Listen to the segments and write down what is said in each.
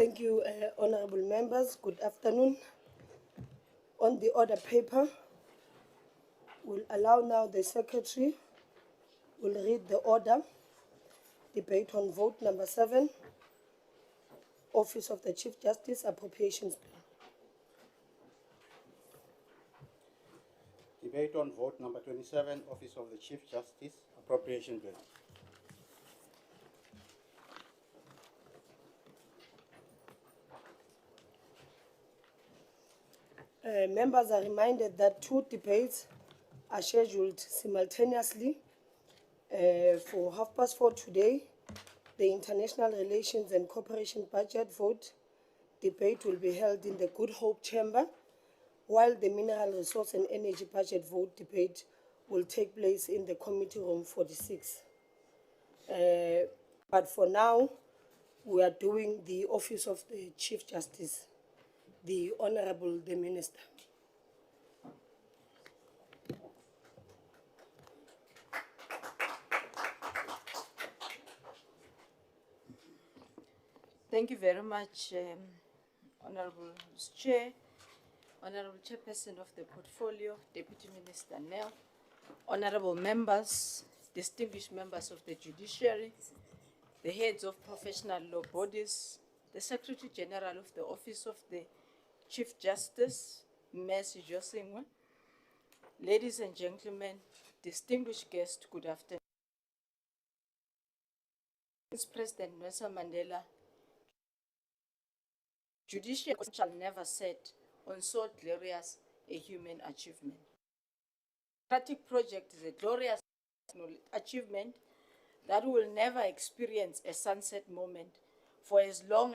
Thank you, honorable members. Good afternoon. On the order paper, we'll allow now the secretary will read the order. Debate on vote number 7, Office of the Chief Justice, Appropriations Bill. Debate on vote number 27, Office of the Chief Justice, Appropriation Bill. Members are reminded that 2 debates are scheduled simultaneously for 4:30 today. The International Relations and Cooperation Budget vote debate will be held in the Good Hope Chamber, while the Mineral Resource and Energy Budget vote debate will take place in the Committee Room 46. But for now, we are doing the Office of the Chief Justice, the Honorable the Minister. Thank you very much, Honorable Chair, Honorable Chairperson of the Portfolio, Deputy Minister Nell, Honorable members, distinguished members of the Judiciary, the heads of professional law bodies, the Secretary General of the Office of the Chief Justice, Mercy Josingwe, ladies and gentlemen, distinguished guests, good afternoon. President Nelson Mandela, judicial shall never set on so glorious a human achievement. The democratic project is a glorious achievement that will never experience a sunset moment for as long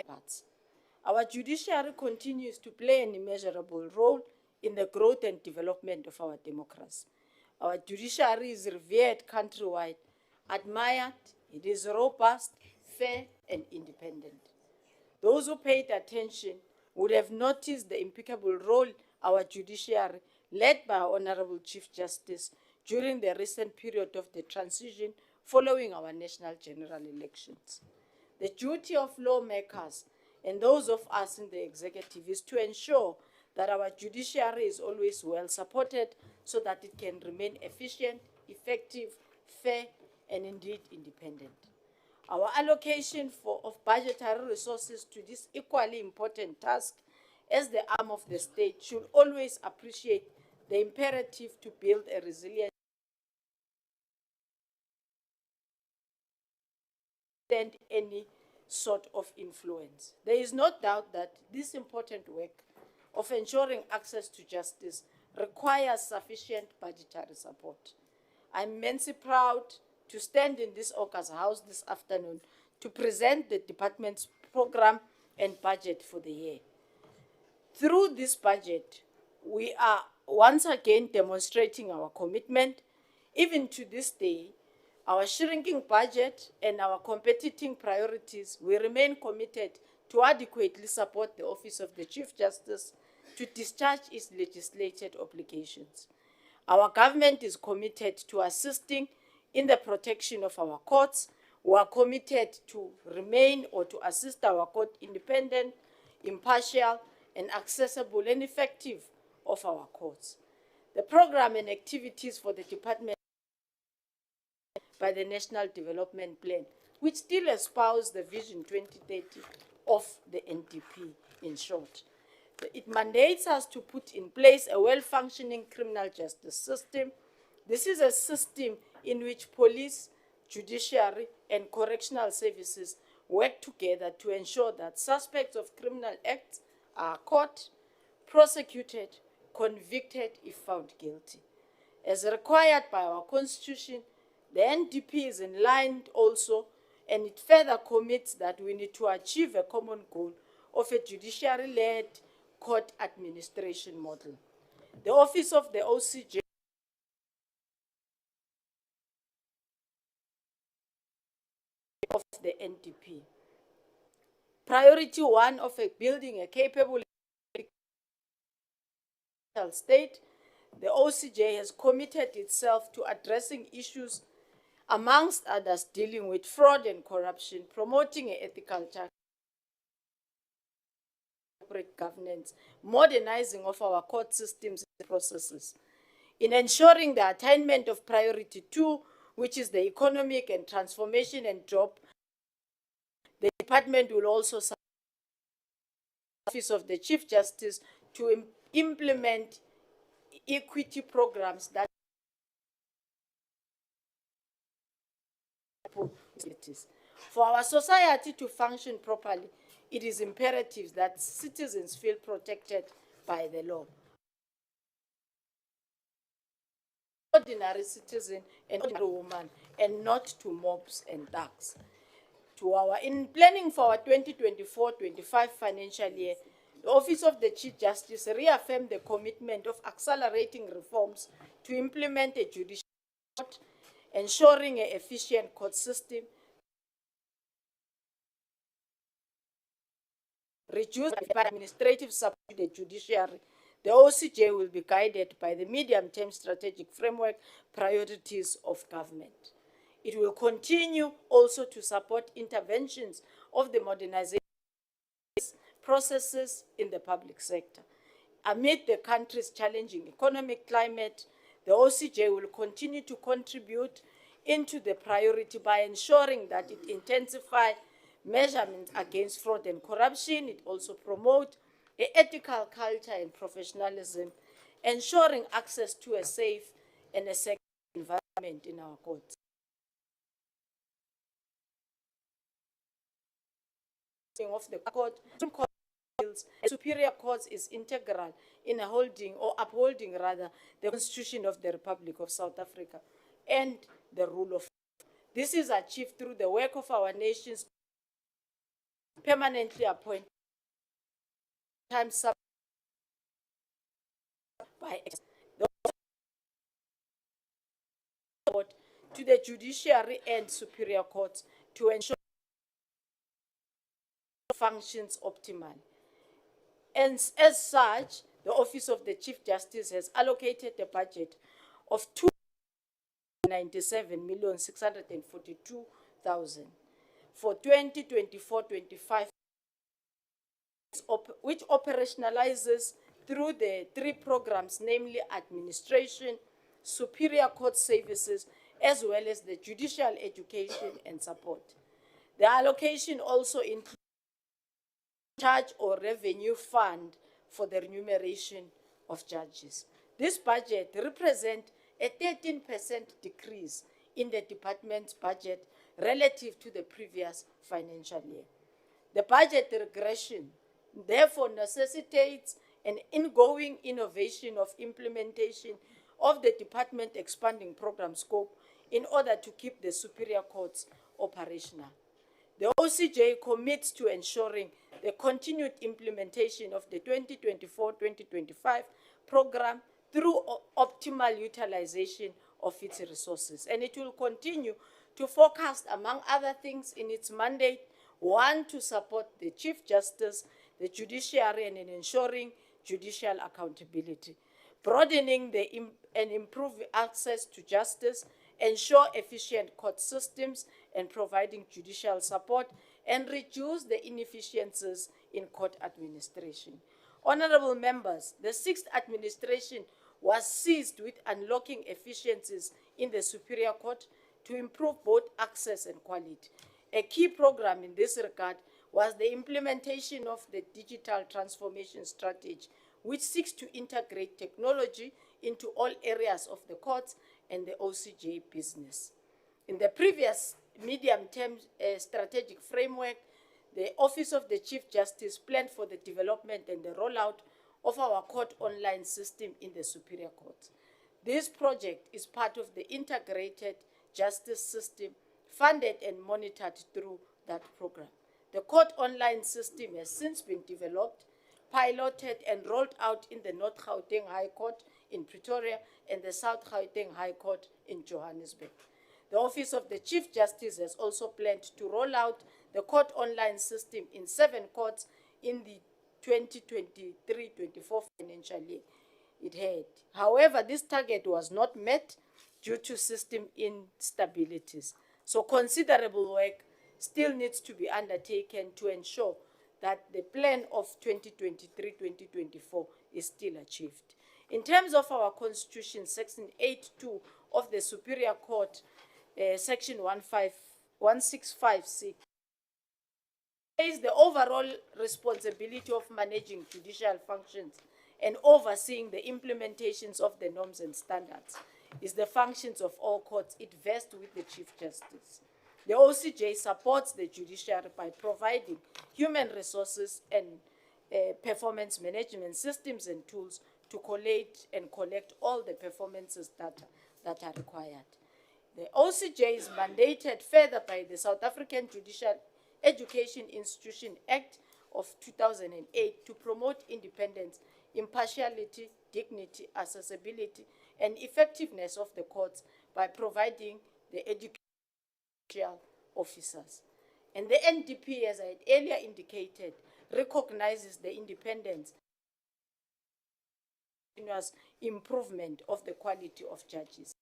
parts. Our judiciary continues to play an immeasurable role in the growth and development of our democracy. Our judiciary is revered countrywide, admired, it is robust, fair, and independent. Those who paid attention would have noticed the impeccable role our judiciary, led by our Honorable Chief Justice, during the recent period of the transition following our national general elections. The duty of lawmakers and those of us in the executive is to ensure that our judiciary is always well supported so that it can remain efficient, effective, fair, and indeed independent. Our allocation of budgetary resources to this equally important task as the arm of the state should always appreciate the imperative to build a resilient and any sort of influence. There is no doubt that this important work of ensuring access to justice requires sufficient budgetary support. I'm immensely proud to stand in this August House this afternoon to present the department's program and budget for the year. Through this budget, we are once again demonstrating our commitment. Even to this day, our shrinking budget and our competing priorities, we remain committed to adequately support the Office of the Chief Justice to discharge its legislated obligations. Our government is committed to assisting in the protection of our courts. We are committed to remain or to assist our court independent, impartial, and accessible and effective of our courts. The program and activities for the department by the National Development Plan, which still espouse the Vision 2030 of the NDP, in short. It mandates us to put in place a well-functioning criminal justice system. This is a system in which police, judiciary, and correctional services work together to ensure that suspects of criminal acts are caught, prosecuted, convicted if found guilty. As required by our Constitution, the NDP is in line also, and it further commits that we need to achieve a common goal of a judiciary-led court administration model. The Office of the OCJ of the NDP. Priority one of building a capable state, the OCJ has committed itself to addressing issues, amongst others, dealing with fraud and corruption, promoting ethical corporate governance, modernizing of our court systems and processes. In ensuring the attainment of priority two, which is the economic and transformation and job, the department will also support the Office of the Chief Justice to implement equity programs that for our society to function properly, it is imperative that citizens feel protected by the law. Ordinary citizen and ordinary woman, and not to mobs and thugs. In planning for our 2024-25 financial year, the Office of the Chief Justice reaffirmed the commitment of accelerating reforms to implement a judicial court, ensuring an efficient court system, reduce administrative support to the judiciary. The OCJ will be guided by the medium-term strategic framework priorities of government. It will continue also to support interventions of the modernization processes in the public sector. Amid the country's challenging economic climate, the OCJ will continue to contribute into the priority by ensuring that it intensifies measurements against fraud and corruption. It also promotes an ethical culture and professionalism, ensuring access to a safe and a secure environment in our courts. Of the court, superior courts is integral in upholding the Constitution of the Republic of South Africa and the rule of law. This is achieved through the work of our nation's permanently appointed time by to the judiciary and superior courts to ensure functions optimally. And as such, the Office of the Chief Justice has allocated a budget of 297,642,000 for 2024-25, which operationalizes through the three programs, namely administration, superior court services, as well as the judicial education and support. The allocation also includes charge or revenue fund for the remuneration of judges. This budget represents a 13% decrease in the department's budget relative to the previous financial year. The budget regression therefore necessitates an ongoing innovation of implementation of the department expanding program scope in order to keep the superior courts operational. The OCJ commits to ensuring the continued implementation of the 2024-2025 program through optimal utilization of its resources. And it will continue to focus, among other things, in its mandate, one, to support the Chief Justice, the judiciary, and in ensuring judicial accountability, broadening and improving access to justice, ensure efficient court systems, and providing judicial support, and reduce the inefficiencies in court administration. Honorable members, the sixth administration was seized with unlocking efficiencies in the Superior Court to improve both access and quality. A key program in this regard was the implementation of the digital transformation strategy, which seeks to integrate technology into all areas of the courts and the OCJ business. In the previous medium-term strategic framework, the Office of the Chief Justice planned for the development and the rollout of our court online system in the Superior Court. This project is part of the integrated justice system funded and monitored through that program. The court online system has since been developed, piloted and rolled out in the North Gauteng High Court in Pretoria and the South Gauteng High Court in Johannesburg. The Office of the Chief Justice has also planned to roll out the court online system in 7 courts in the 2023-24 financial year it had. However, this target was not met due to system instabilities. So considerable work still needs to be undertaken to ensure that the plan of 2023-2024 is still achieved. In terms of our Constitution, Section 8.2 of the Superior Court, Section 1656, is the overall responsibility of managing judicial functions and overseeing the implementations of the norms and standards is the functions of all courts. It vests with the Chief Justice. The OCJ supports the judiciary by providing human resources and performance management systems and tools to collate and collect all the performances that are required. The OCJ is mandated further by the South African Judicial Education Institution Act of 2008 to promote independence, impartiality, dignity, accessibility, and effectiveness of the courts by providing the educational officers. And the NDP, as I had earlier indicated, recognizes the independence and improvement of the quality of judges.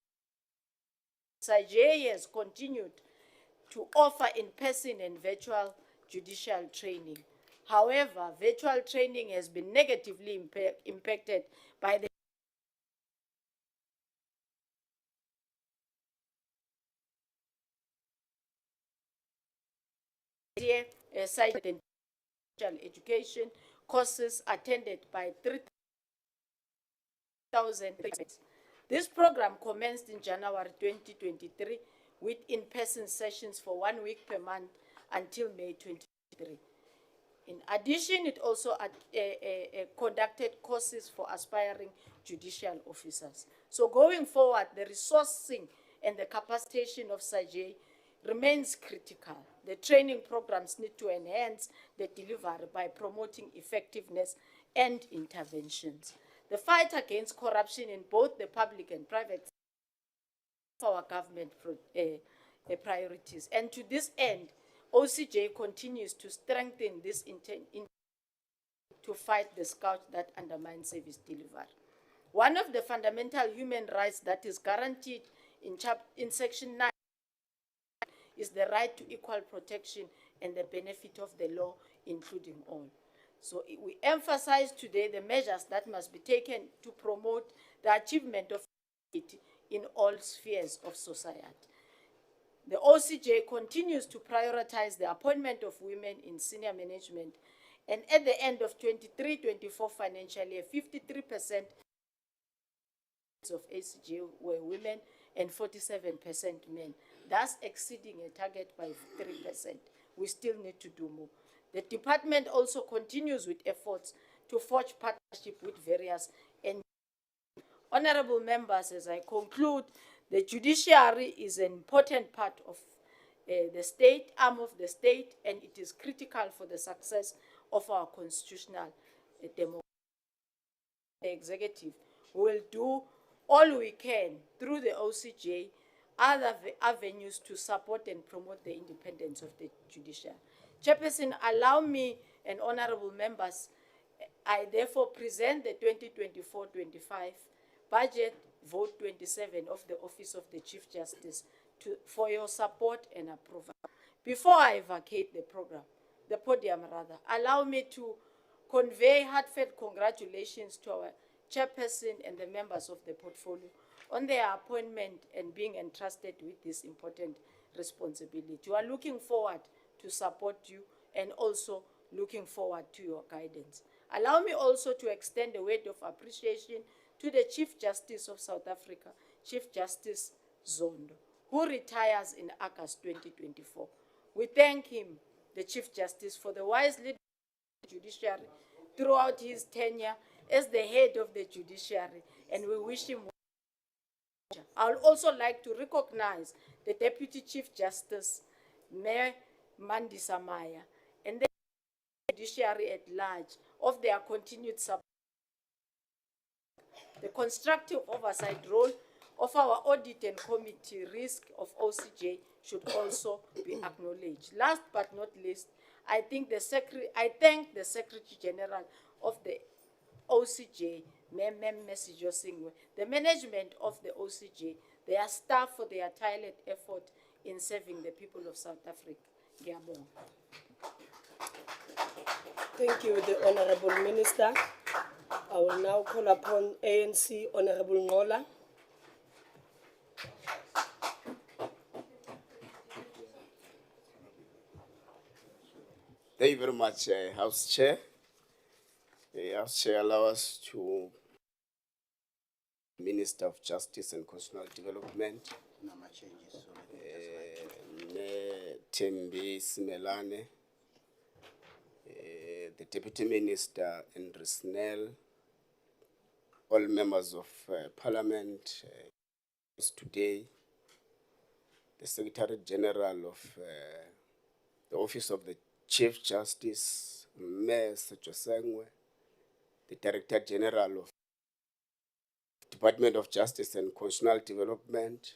OCJ has continued to offer in-person and virtual judicial training. However, virtual training has been negatively impacted by the cited education courses attended by 3,000. This program commenced in January 2023 with in-person sessions for 1 week per month until May 2023. In addition, it also conducted courses for aspiring judicial officers. So going forward, the resourcing and the capacitation of SAJ remains critical. The training programs need to enhance the delivery by promoting effectiveness and interventions. The fight against corruption in both the public and private our government priorities. And to this end, OCJ continues to strengthen this intent to fight the scourge that undermines service delivery. One of the fundamental human rights that is guaranteed in Section 9 is the right to equal protection and the benefit of the law, including all. So we emphasize today the measures that must be taken to promote the achievement of equality in all spheres of society. The OCJ continues to prioritize the appointment of women in senior management, and at the end of 23-24 financial year, 53% of ACJ were women and 47% men, thus exceeding a target by 3%. We still need to do more. The department also continues with efforts to forge partnership with various NGOs. Honorable members, as I conclude, the judiciary is an important part of the state, arm of the state, and it is critical for the success of our constitutional democracy. The executive will do all we can through the OCJ, other avenues to support and promote the independence of the judiciary. Chairperson, allow me and honorable members, I therefore present the 2024-25 budget vote 27 of the Office of the Chief Justice for your support and approval. Before I vacate the podium, allow me to convey heartfelt congratulations to our chairperson and the members of the portfolio on their appointment and being entrusted with this important responsibility. We are looking forward to support you and also looking forward to your guidance. Allow me also to extend a word of appreciation to the Chief Justice of South Africa, Chief Justice Zondo, who retires in August 2024. We thank him, the Chief Justice, for the wise leadership of the judiciary throughout his tenure as the head of the judiciary, and we wish him well. I would also like to recognize the Deputy Chief Justice, Mayor Mandisa Maya, and the judiciary at large of their continued support. The constructive oversight role of our audit and committee risk of OCJ should also be acknowledged. Last but not least, I thank the Secretary General of the OCJ, Message Singwe, the management of the OCJ, their staff for their tireless effort in serving the people of South Africa. Ngiyabonga. Thank you, the Honorable Minister. I will now call upon ANC Honorable Ngola. Thank you very much, House Chair. House Chair, allow us to Minister of Justice and Constitutional Development, Number changes, so let me Thembi Simelane, the Deputy Minister Andrew Snell, all members of Parliament today, the Secretary General of the Office of the Chief Justice, Message Singwe, the Director General of Department of Justice and Constitutional Development,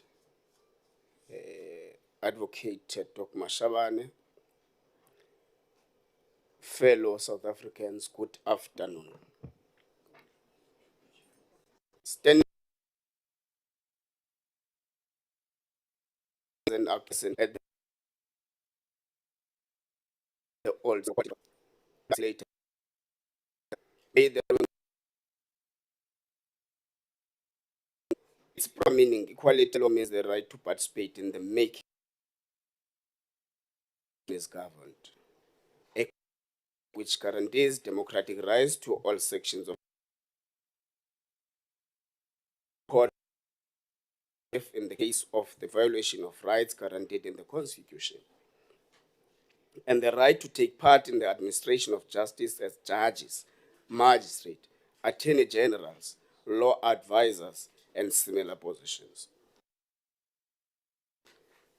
Advocate Dr. Mashabane, fellow South Africans, good afternoon. Standing and absent at the old later. Its meaning equality law means the right to participate in the making is governed, which guarantees democratic rights to all sections of court in the case of the violation of rights guaranteed in the Constitution, and the right to take part in the administration of justice as judges, magistrates, attorney generals, law advisors, and similar positions.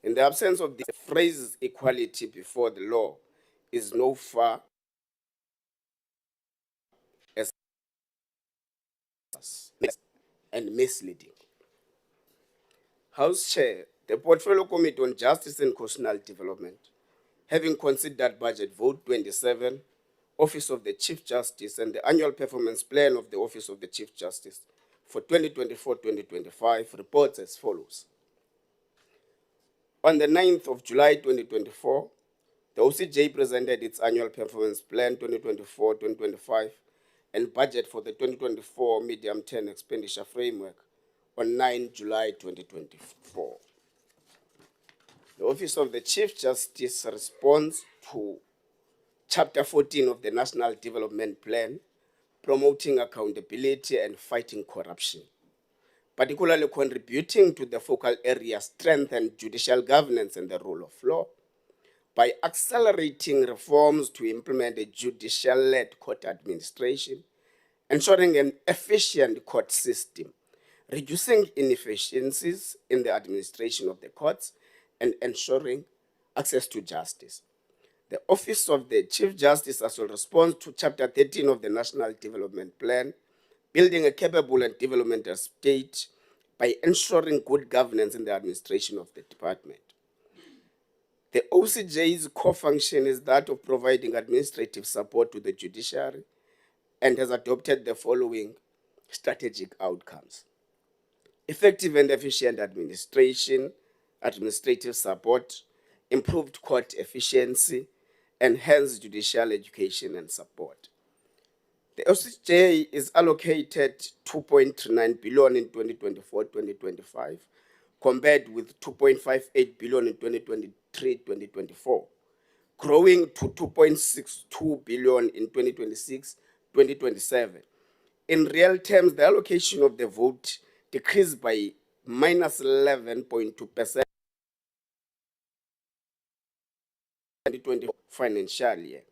In the absence of the phrase equality before the law is no far as and misleading. House Chair, the Portfolio Committee on Justice and Constitutional Development, having considered Budget Vote 27, Office of the Chief Justice, and the Annual Performance Plan of the Office of the Chief Justice for 2024-2025, reports as follows. On the 9th of July 2024, the OCJ presented its Annual Performance Plan 2024-2025 and budget for the 2024 Medium-Term Expenditure Framework on 9 July 2024. The Office of the Chief Justice responds to Chapter 14 of the National Development Plan, promoting accountability and fighting corruption, particularly contributing to the focal area strengthen judicial governance and the rule of law by accelerating reforms to implement a judicial-led court administration, ensuring an efficient court system, reducing inefficiencies in the administration of the courts, and ensuring access to justice. The Office of the Chief Justice as well responds to Chapter 13 of the National Development Plan, building a capable and developmental state by ensuring good governance in the administration of the department. The OCJ's core function is that of providing administrative support to the judiciary and has adopted the following strategic outcomes: effective and efficient administration, administrative support, improved court efficiency, enhanced judicial education and support. The OCJ is allocated 2.39 billion in 2024-2025, compared with 2.58 billion in 2023-2024, growing to 2.62 billion in 2026-2027. In real terms, the allocation of the vote decreased by minus 11.2% 2020 financial year.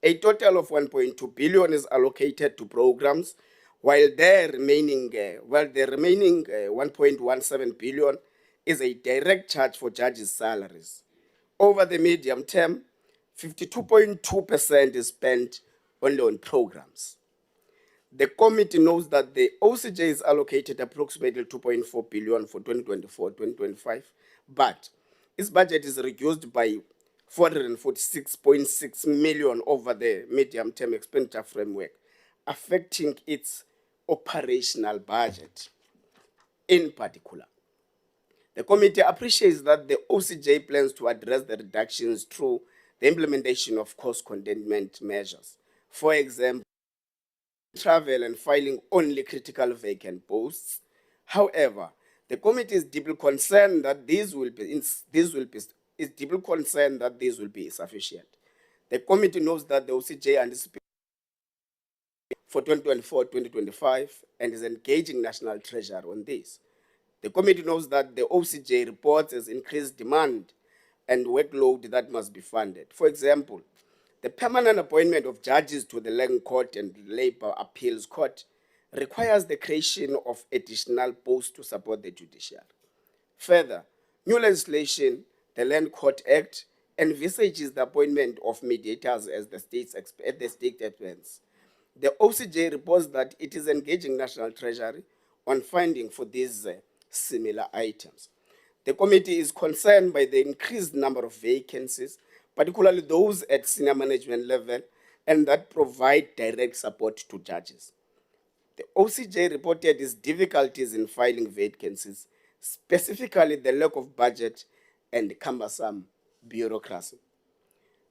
A total of 1.2 billion is allocated to programs, while the remaining 1.17 billion is a direct charge for judges' salaries. Over the medium term, 52.2% is spent only on programs. The committee knows that the OCJ is allocated approximately 2.4 billion for 2024-2025, but its budget is reduced by 446.6 million over the medium-term expenditure framework, affecting its operational budget. In particular, the committee appreciates that the OCJ plans to address the reductions through the implementation of cost containment measures. For example, travel and filing only critical vacant posts. However, the committee is deeply concerned that these will be insufficient. The committee knows that the OCJ anticipates for 2024-2025 and is engaging National Treasury on this. The committee knows that the OCJ reports as increased demand and workload that must be funded. For example, the permanent appointment of judges to the Land Court and Labour Appeals Court requires the creation of additional posts to support the judiciary. Further, new legislation, the Land Court Act, envisages the appointment of mediators as the state expense. The OCJ reports that it is engaging National Treasury on funding for these similar items. The committee is concerned by the increased number of vacancies, particularly those at senior management level, and that provide direct support to judges. The OCJ reported its difficulties in filing vacancies, specifically the lack of budget and cumbersome bureaucracy.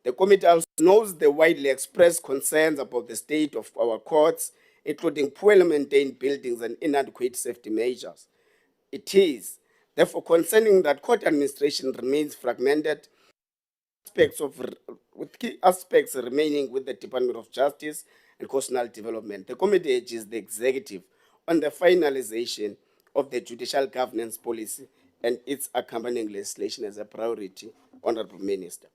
The committee also knows the widely expressed concerns about the state of our courts, including poorly maintained buildings and inadequate safety measures. It is therefore concerning that court administration remains fragmented, with key aspects remaining with the Department of Justice and Correctional Development. The committee urges the executive on the finalization of the judicial governance policy and its accompanying legislation as a priority, Honorable Minister.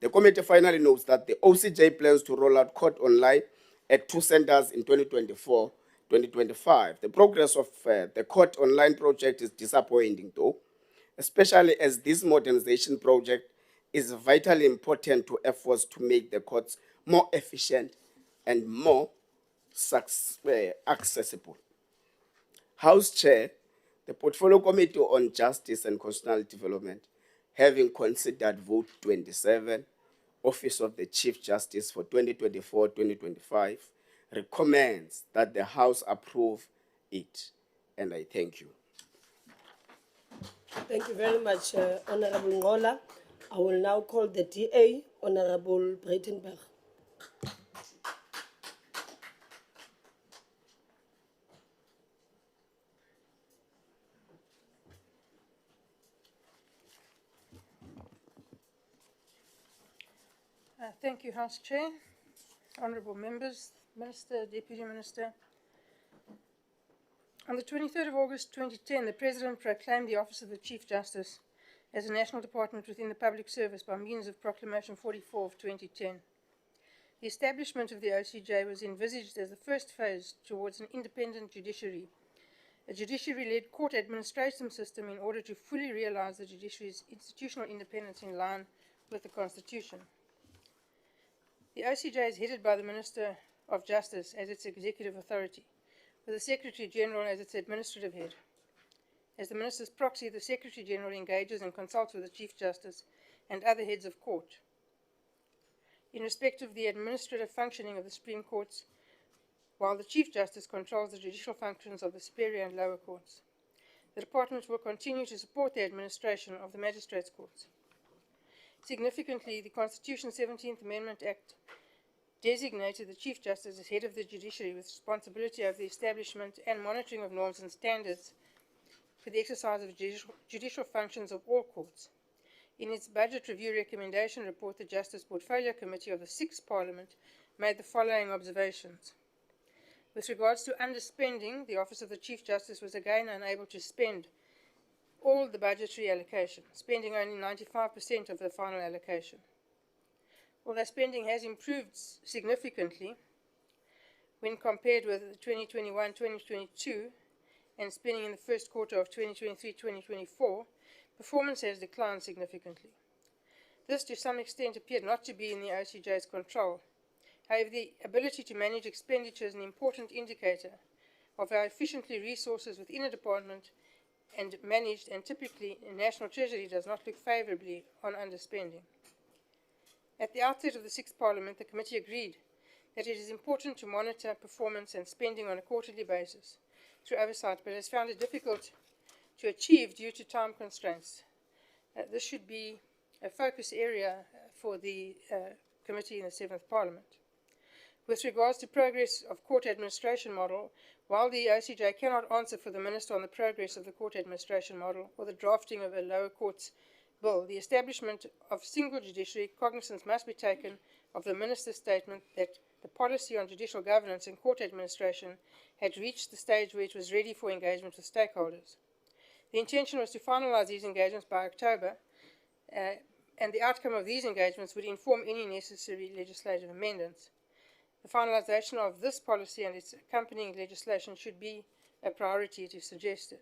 The committee finally notes that the OCJ plans to roll out court online at 2 centers in 2024-2025. The progress of the court online project is disappointing, though, especially as this modernization project is vitally important to efforts to make the courts more efficient and more accessible. House Chair, the Portfolio Committee on Justice and Constitutional Development, having considered Vote 27, Office of the Chief Justice for 2024-2025, recommends that the House approve it. And I thank you. Thank you very much, Honorable Ngola. I will now call the DA, Honorable Breitenberg. Thank you, House Chair, honourable members, Minister, Deputy Minister. On the 23rd of August 2010, the President proclaimed the Office of the Chief Justice as a national department within the public service by means of Proclamation 44 of 2010. The establishment of the OCJ was envisaged as the first phase towards an independent judiciary, a judiciary-led court administration system in order to fully realise the judiciary's institutional independence in line with the Constitution. The OCJ is headed by the Minister of Justice as its executive authority, with the Secretary-General as its administrative head. As the Minister's proxy, the Secretary-General engages and consults with the Chief Justice and other heads of court. In respect of the administrative functioning of the Supreme Courts, while the Chief Justice controls the judicial functions of the superior and lower courts, the Department will continue to support the administration of the Magistrates' Courts. Significantly, the Constitution's 17th Amendment Act designated the Chief Justice as head of the judiciary with responsibility over the establishment and monitoring of norms and standards for the exercise of judicial functions of all courts. In its Budget Review Recommendation Report, the Justice Portfolio Committee of the 6th Parliament made the following observations. With regards to underspending, the Office of the Chief Justice was again unable to spend all the budgetary allocation, spending only 95% of the final allocation. Although spending has improved significantly when compared with 2021-2022 and spending in the first quarter of 2023-2024, performance has declined significantly. This, to some extent, appeared not to be in the OCJ's control. However, the ability to manage expenditure is an important indicator of how efficiently resources within a department and managed, and typically the National Treasury does not look favourably on underspending. At the outset of the 6th Parliament, the committee agreed that it is important to monitor performance and spending on a quarterly basis through oversight, but has found it difficult to achieve due to time constraints. This should be a focus area for the committee in the 7th Parliament. With regards to progress of court administration model, while the OCJ cannot answer for the Minister on the progress of the court administration model or the drafting of a lower courts bill, the establishment of single judiciary, cognizance must be taken of the Minister's statement that the policy on judicial governance and court administration had reached the stage where it was ready for engagement with stakeholders. The intention was to finalise these engagements by October, and the outcome of these engagements would inform any necessary legislative amendments. The finalisation of this policy and its accompanying legislation should be a priority, it is suggested.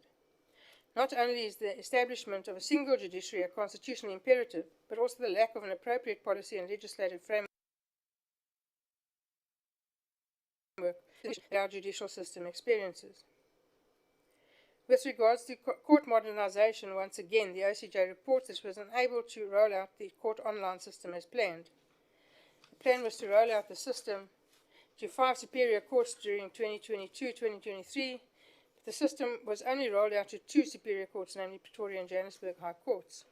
Not only is the establishment of a single judiciary a constitutional imperative, but also the lack of an appropriate policy and legislative framework that our judicial system experiences. With regards to court modernisation, once again, the OCJ reports that it was unable to roll out the court online system as planned. The plan was to roll out the system to 5 superior courts during 2022-2023, but the system was only rolled out to 2 superior courts, namely Pretoria and Johannesburg High Courts.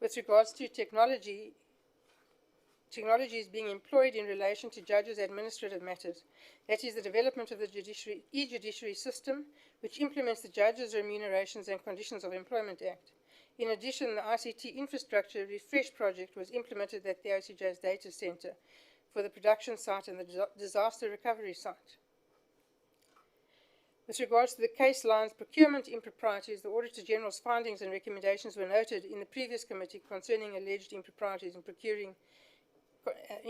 With regards to technology is being employed in relation to judges' administrative matters. That is the development of the e-judiciary system, which implements the Judges' Remunerations and Conditions of Employment Act. In addition, the ICT Infrastructure Refresh project was implemented at the OCJ's data centre for the production site and the disaster recovery site. With regards to the case lines procurement improprieties, the Auditor General's findings and recommendations were noted in the previous committee concerning alleged improprieties in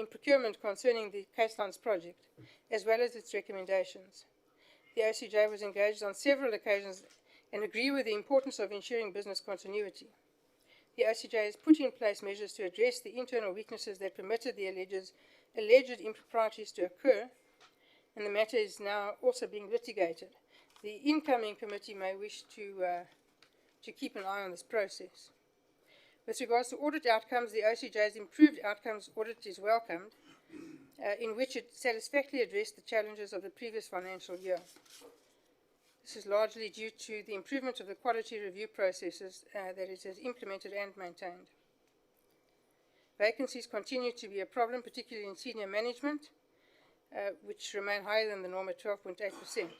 procurement concerning the case lines project, as well as its recommendations. The OCJ was engaged on several occasions and agree with the importance of ensuring business continuity. The OCJ has put in place measures to address the internal weaknesses that permitted the alleged improprieties to occur, and the matter is now also being litigated. The incoming committee may wish to keep an eye on this process. With regards to audit outcomes, the OCJ's improved outcomes audit is welcomed, in which it satisfactorily addressed the challenges of the previous financial year. This is largely due to the improvement of the quality review processes that it has implemented and maintained. Vacancies continue to be a problem, particularly in senior management, which remain higher than the norm at 12.8%.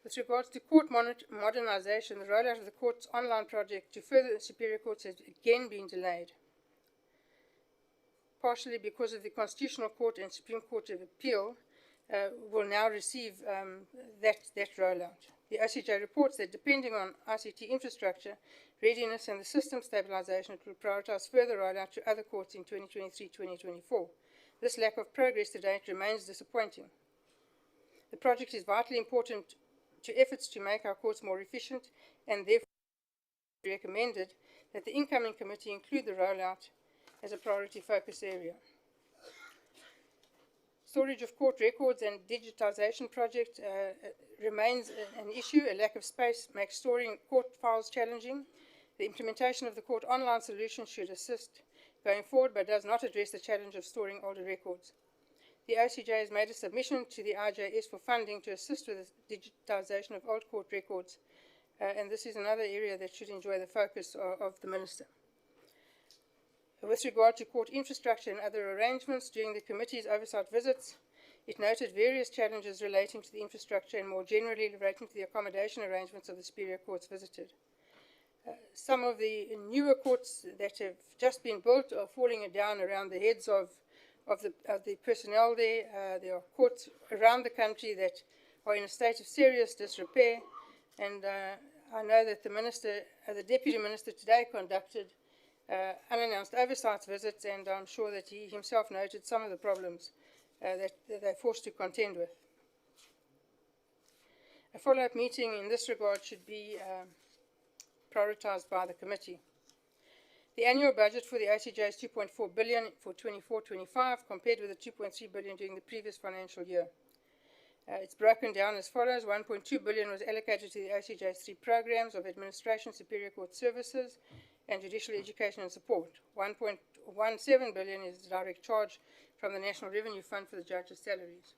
With regards to court modernisation, the rollout of the court's online project to further superior courts has again been delayed, partially because of the Constitutional Court and Supreme Court of Appeal will now receive that rollout. The OCJ reports that depending on ICT infrastructure, readiness and the system stabilisation, it will prioritise further rollout to other courts in 2023-2024. This lack of progress to date remains disappointing. The project is vitally important to efforts to make our courts more efficient, and therefore recommended that the incoming committee include the rollout as a priority focus area. Storage of court records and digitisation project remains an issue. A lack of space makes storing court files challenging. The implementation of the court online solution should assist going forward, but does not address the challenge of storing older records. The OCJ has made a submission to the IJS for funding to assist with the digitisation of old court records, and this is another area that should enjoy the focus of the Minister. With regard to court infrastructure and other arrangements, during the committee's oversight visits, it noted various challenges relating to the infrastructure and more generally relating to the accommodation arrangements of the superior courts visited. Some of the newer courts that have just been built are falling down around the heads of the personnel there. There are courts around the country that are in a state of serious disrepair, and I know that the Deputy Minister today conducted unannounced oversight visits, and I'm sure that he himself noted some of the problems that they're forced to contend with. A follow-up meeting in this regard should be prioritised by the committee. The annual budget for the OCJ is 2.4 billion for 24-25, compared with the 2.3 billion during the previous financial year. It's broken down as follows. 1.2 billion was allocated to the OCJ's 3 programs of administration, superior court services, and judicial education and support. 1.17 billion is the direct charge from the National Revenue Fund for the judges' salaries.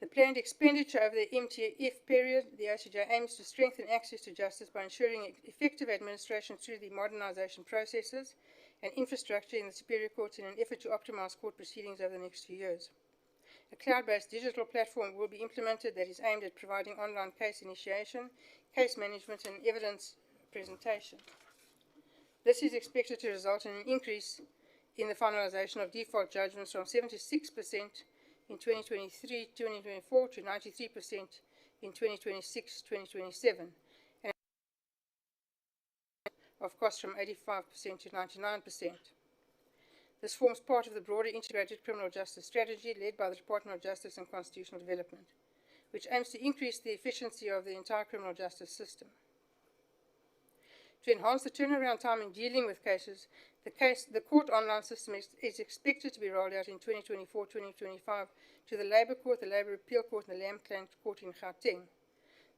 The planned expenditure over the MTF period, the OCJ aims to strengthen access to justice by ensuring effective administration through the modernisation processes and infrastructure in the superior courts in an effort to optimise court proceedings over the next few years. A cloud-based digital platform will be implemented that is aimed at providing online case initiation, case management, and evidence presentation. This is expected to result in an increase in the finalisation of default judgments from 76% in 2023-2024 to 93% in 2026-2027, and of costs from 85% to 99%. This forms part of the broader integrated criminal justice strategy led by the Department of Justice and Constitutional Development, which aims to increase the efficiency of the entire criminal justice system. To enhance the turnaround time in dealing with cases, the court online system is expected to be rolled out in 2024-2025 to the Labour Court, the Labour Appeal Court, and the Lamb Clan Court in Gauteng.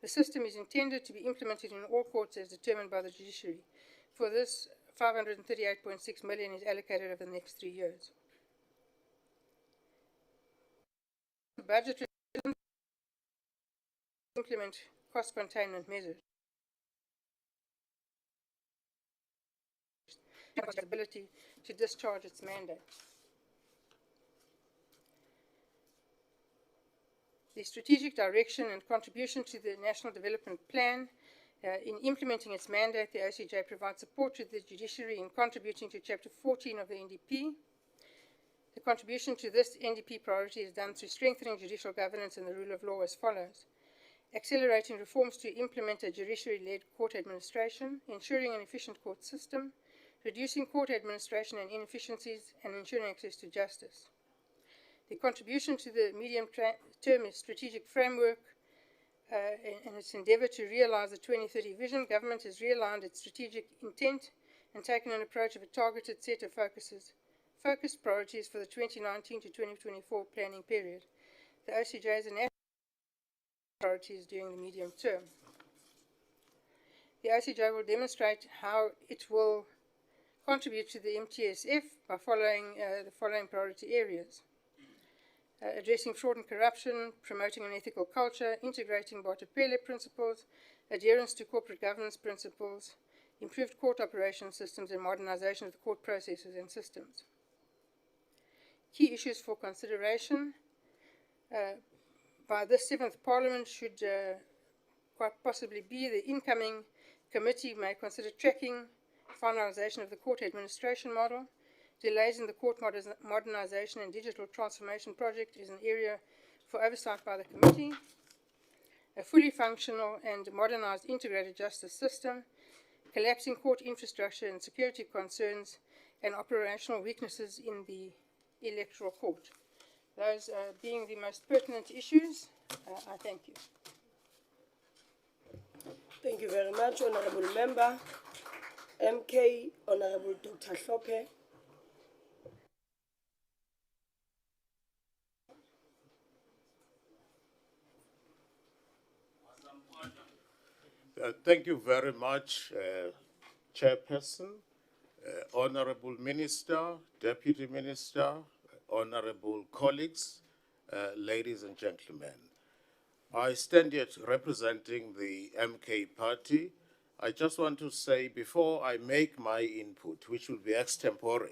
The system is intended to be implemented in all courts as determined by the judiciary. For this, 538.6 million is allocated over the next 3 years. The budget implement cost containment measures. Ability to discharge its mandate. The strategic direction and contribution to the National Development Plan. In implementing its mandate, the OCJ provides support to the judiciary in contributing to Chapter 14 of the NDP. The contribution to this NDP priority is done through strengthening judicial governance and the rule of law as follows: accelerating reforms to implement a judiciary-led court administration, ensuring an efficient court system, reducing court administration and inefficiencies, and ensuring access to justice. The contribution to the medium-term strategic framework and its endeavour to realise the 2030 vision, government has realigned its strategic intent and taken an approach of a targeted set of focused priorities for the 2019 to 2024 planning period. The OCJ has a national priorities during the medium term. The OCJ will demonstrate how it will contribute to the MTSF by following the following priority areas: addressing fraud and corruption, promoting an ethical culture, integrating Boatapele principles, adherence to corporate governance principles, improved court operation systems, and modernisation of the court processes and systems. Key issues for consideration by this 7th Parliament should quite possibly be: the incoming committee may consider tracking finalisation of the court administration model. Delays in the court modernisation and digital transformation project is an area for oversight by the committee. A fully functional and modernised integrated justice system, collapsing court infrastructure and security concerns, and operational weaknesses in the electoral court. Those being the most pertinent issues, I thank you. Thank you very much, Honourable Member. MK, Honourable Dr. Hlophe. Thank you very much, Chairperson, Honourable Minister, Deputy Minister, Honourable colleagues, ladies and gentlemen. I stand here representing the MK party. I just want to say, before I make my input, which will be extempore,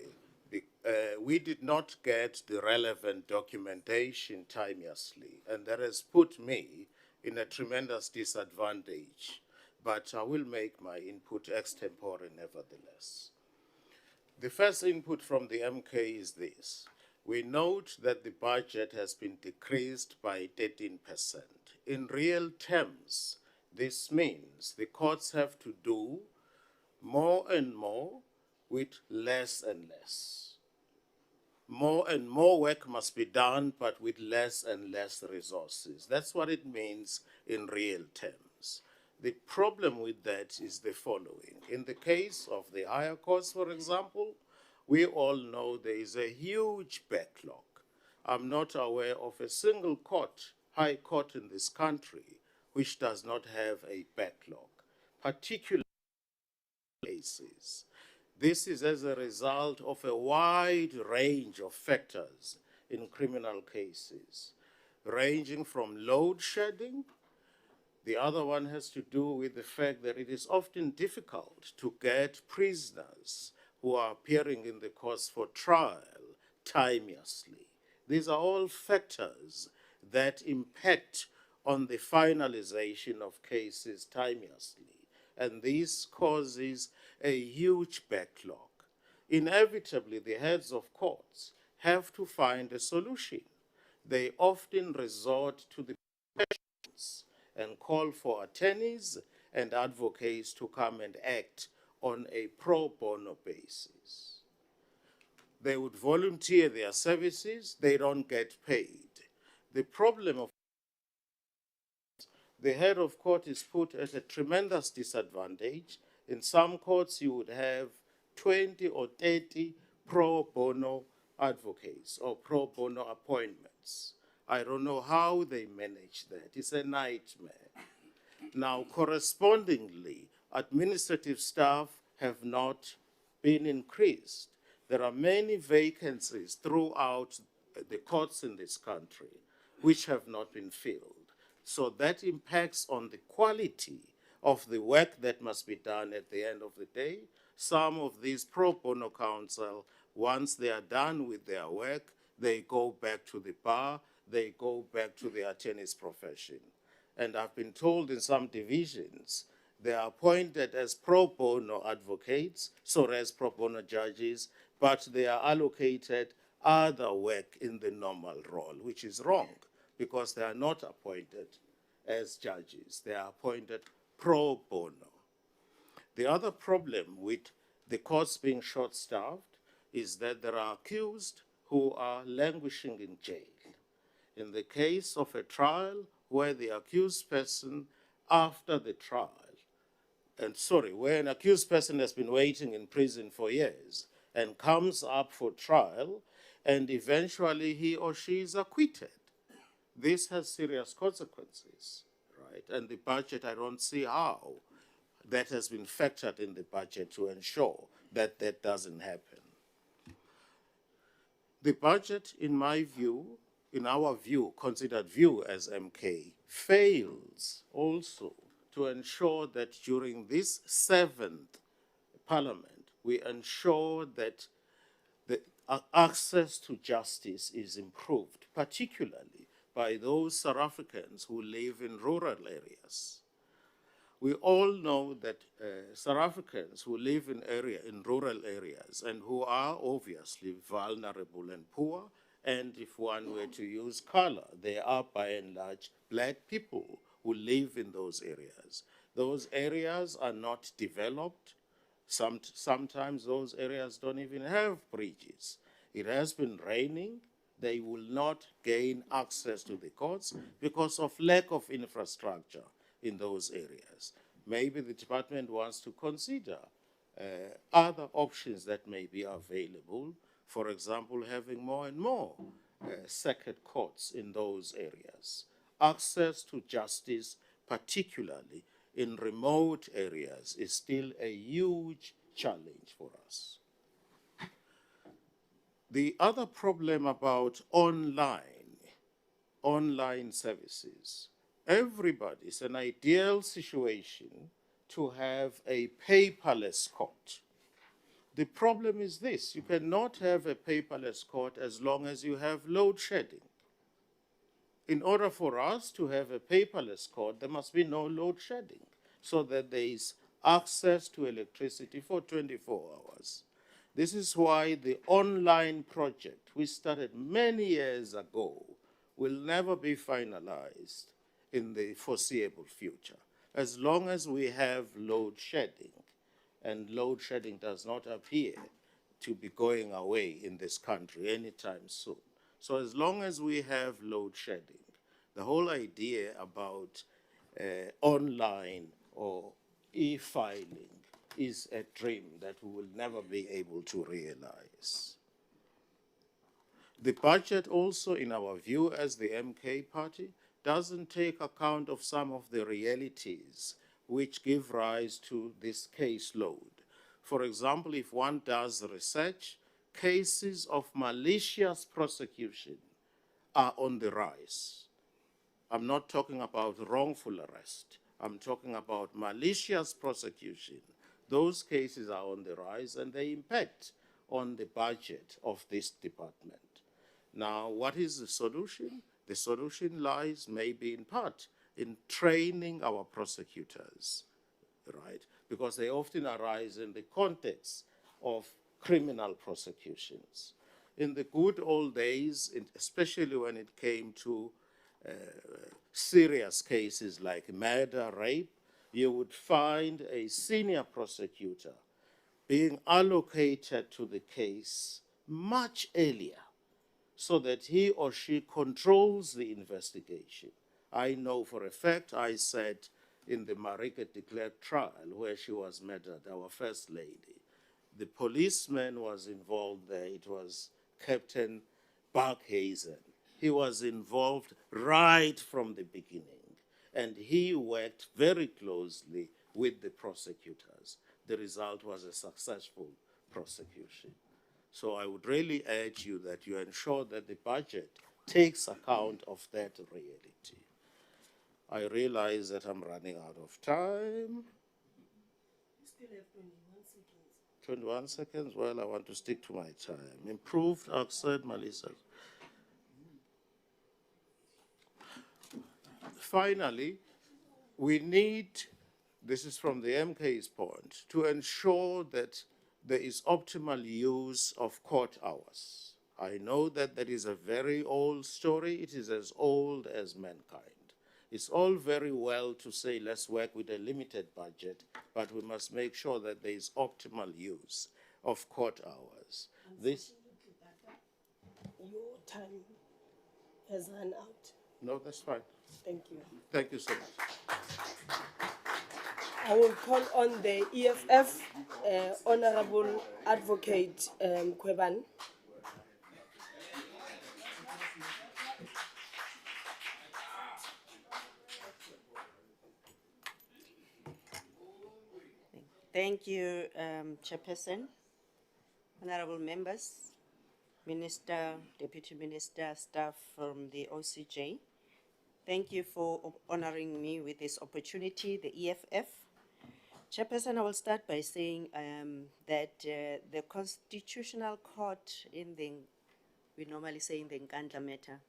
we did not get the relevant documentation timeously, and that has put me in a tremendous disadvantage. but I will make my input extempore nevertheless. The first input from the MK is this. We note that the budget has been decreased by 13%. In real terms, this means the courts have to do more and more with less and less. More and more work must be done, but with less and less resources. That's what it means in real terms. The problem with that is the following. In the case of the higher courts, for example, we all know there is a huge backlog. I'm not aware of a single court, high court in this country, which does not have a backlog, particularly cases. This is as a result of a wide range of factors in criminal cases, ranging from load shedding. The other one has to do with the fact that it is often difficult to get prisoners who are appearing in the courts for trial timeously. These are all factors that impact on the finalization of cases timeously. And this causes a huge backlog. Inevitably, the heads of courts have to find a solution. They often resort to the professions and call for attorneys and advocates to come and act on a pro bono basis. They would volunteer their services, they don't get paid. The problem of the head of court is put at a tremendous disadvantage. In some courts, you would have 20 or 30 pro bono advocates or pro bono appointments. I don't know how they manage that. It's a nightmare. Now, correspondingly, administrative staff have not been increased. There are many vacancies throughout the courts in this country which have not been filled. So that impacts on the quality of the work that must be done at the end of the day. Some of these pro bono counsel, once they are done with their work, they go back to the bar, they go back to the attorney's profession. And I've been told in some divisions, they are appointed as pro bono advocates, so as pro bono judges, but they are allocated other work in the normal role, which is wrong, because they are not appointed as judges. They are appointed pro bono. The other problem with the courts being short-staffed is that there are accused who are languishing in jail. In the case of a trial where the accused person, after the trial, where an accused person has been waiting in prison for years and comes up for trial, and eventually he or she is acquitted. This has serious consequences, right? And the budget, I don't see how that has been factored in the budget to ensure that that doesn't happen. The budget, in my view, in our view, considered view as MK, fails also to ensure that during this 7th Parliament, we ensure that the access to justice is improved, particularly by those South Africans who live in rural areas. We all know that South Africans who live in rural areas and who are obviously vulnerable and poor, and if one were to use color, they are by and large black people who live in those areas. Those areas are not developed. Sometimes those areas don't even have bridges. It has been raining. They will not gain access to the courts because of lack of infrastructure in those areas. Maybe the department wants to consider other options that may be available. For example, having more and more circuit courts in those areas. Access to justice, particularly in remote areas, is still a huge challenge for us. The other problem about online services, it's an ideal situation to have a paperless court. The problem is this: you cannot have a paperless court as long as you have load shedding. In order for us to have a paperless court, there must be no load shedding. so that there is access to electricity for 24 hours. This is why the online project, we started many years ago, will never be finalized in the foreseeable future, as long as we have load shedding, and load shedding does not appear to be going away in this country anytime soon. So as long as we have load shedding, the whole idea about online or e-filing is a dream that we will never be able to realize. The budget also, in our view as the MK party, doesn't take account of some of the realities which give rise to this caseload. For example, if one does research, cases of malicious prosecution are on the rise. I'm not talking about wrongful arrest. I'm talking about malicious prosecution. Those cases are on the rise and they impact on the budget of this department. Now, what is the solution? The solution lies maybe in part in training our prosecutors, right? Because they often arise in the context of criminal prosecutions. In the good old days, especially when it came to serious cases like murder, rape, you would find a senior prosecutor being allocated to the case much earlier so that he or she controls the investigation. I know for a fact I sat in the Marika de Klerk trial where she was murdered, our first lady. The policeman was involved there. It was Captain Barkhazen. He was involved right from the beginning, and he worked very closely with the prosecutors. The result was a successful prosecution. So I would really urge you that you ensure that the budget takes account of that reality. I realize that I'm running out of time. You still have 21 seconds. 21 seconds? Well, I want to stick to my time. Improved access, Melissa. Finally, we need, this is from the MK's point, to ensure that there is optimal use of court hours. I know that that is a very old story. It is as old as mankind. It's all very well to say, let's work with a limited budget, but we must make sure that there is optimal use of court hours. This. Your time has run out. No, that's fine. Thank you. Thank you so much. I will call on the EFF, Honorable Advocate Kweban. Thank you, Chairperson, honorable members, Minister, Deputy Minister, staff from the OCJ. Thank you for honoring me with this opportunity, the EFF. Chairperson, I will start by saying that the Constitutional Court we normally say in the Nkandla matter,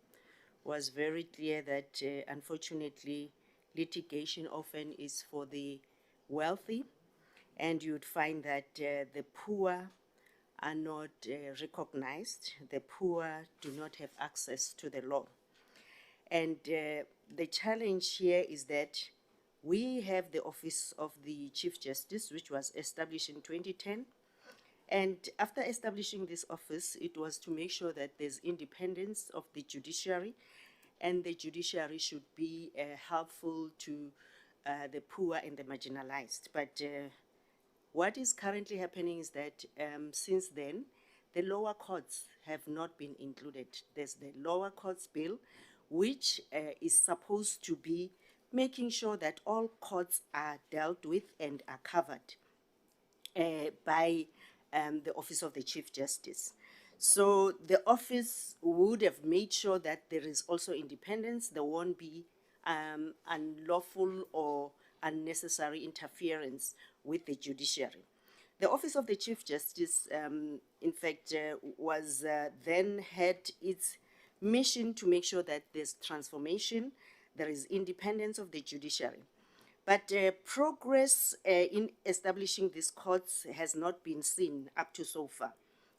was very clear that unfortunately litigation often is for the wealthy, and you'd find that the poor are not recognized. The poor do not have access to the law. And the challenge here is that we have the Office of the Chief Justice, which was established in 2010. And after establishing this office, it was to make sure that there's independence of the judiciary, and the judiciary should be helpful to the poor and the marginalized. But what is currently happening is that since then, the lower courts have not been included. There's the lower courts bill, which is supposed to be making sure that all courts are dealt with and are covered by the Office of the Chief Justice. So the office would have made sure that there is also independence. There won't be unlawful or unnecessary interference with the judiciary. The Office of the Chief Justice, in fact, was then had its mission to make sure that there's transformation, there is independence of the judiciary. But progress in establishing these courts has not been seen up to so far,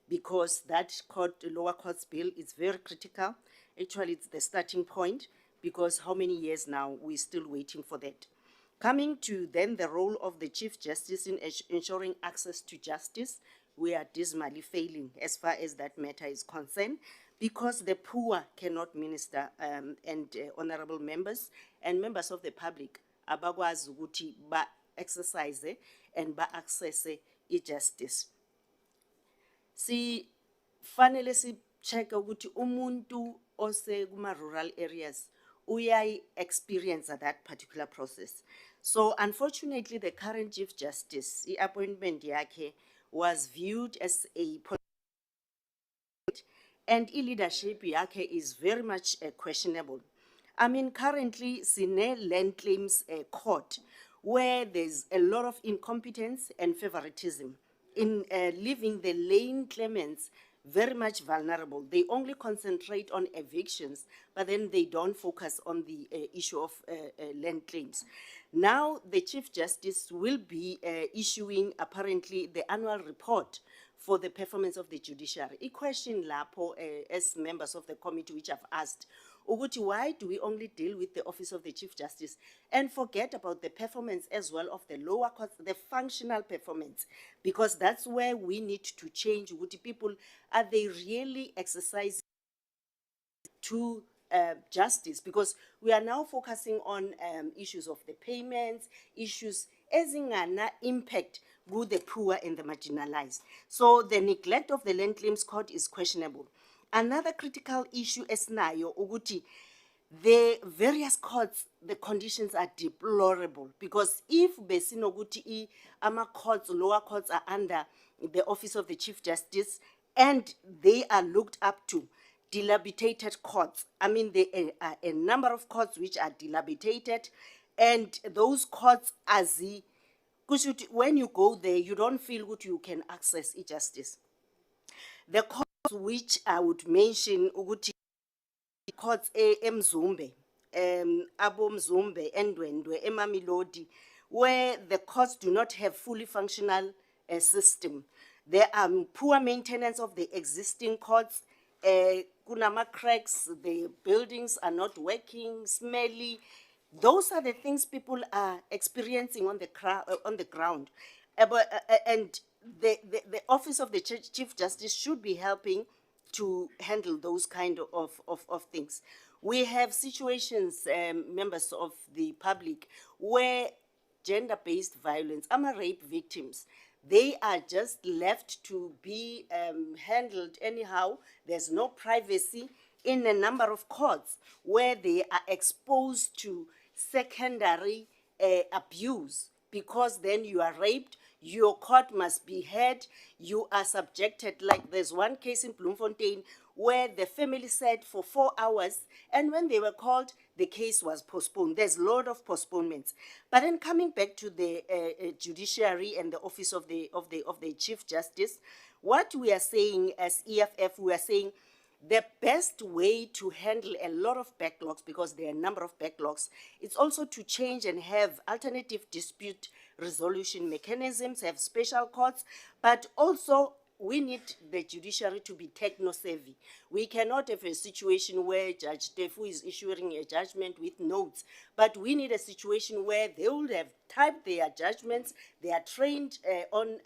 because that court, lower courts bill is very critical. Actually, it's the starting point, because how many years now we're still waiting for that. Coming to then the role of the Chief Justice in ensuring access to justice, we are dismally failing as far as that matter is concerned, because the poor cannot minister, and honorable members and members of the public abakwazi ukuthi ba exercise and ba access justice. Si fanele si check ukuthi umuntu ose kuma rural areas uyai experience that particular process. So unfortunately, the current Chief Justice, the appointment yakhe was viewed as a and leadership yakhe is very much questionable. I mean, currently, Sine Land Claims Court, where there's a lot of incompetence and favoritism in leaving the lane claimants very much vulnerable. They only concentrate on evictions, but then they don't focus on the issue of land claims. Now, the Chief Justice will be issuing, apparently, the annual report for the performance of the judiciary. A question lapo, as members of the committee which have asked, Uguti, why do we only deal with the Office of the Chief Justice and forget about the performance as well of the lower courts, the functional performance? Because that's where we need to change. Uguti, people, are they really exercising to justice? Because we are now focusing on issues of the payments, issues as in impact with the poor and the marginalized. So the neglect of the Land Claims Court is questionable. Another critical issue is nayo uguti the various courts, the conditions are deplorable, because if besinoguti ama courts, lower courts are under the Office of the Chief Justice and they are looked up to, dilapidated courts. I mean, there are a number of courts which are dilapidated, and those courts as when you go there, you don't feel good you can access justice. The courts which I would mention, Uguti, courts Mzumbe, Abo Mzumbe, Endwendwe, Emamilodi, where the courts do not have fully functional system. There are poor maintenance of the existing courts, kunama cracks, the buildings are not working, smelly. Those are the things people are experiencing on the ground. And the Office of the Chief Justice should be helping to handle those kind of things. We have situations, members of the public, where gender-based violence, rape victims, they are just left to be handled anyhow. There's no privacy in a number of courts where they are exposed to secondary abuse, because then you are raped, your court must be heard, you are subjected. Like there's one case in Bloemfontein where the family sat for 4 hours, and when they were called, the case was postponed. There's a lot of postponements. But then coming back to the judiciary and the Office of the Chief Justice, what we are saying as EFF, we are saying the best way to handle a lot of backlogs, because there are a number of backlogs, it's also to change and have alternative dispute resolution mechanisms, have special courts, but also we need the judiciary to be techno-savvy. We cannot have a situation where Judge Tefu is issuing a judgment with notes, but we need a situation where they will have typed their judgments, they are trained on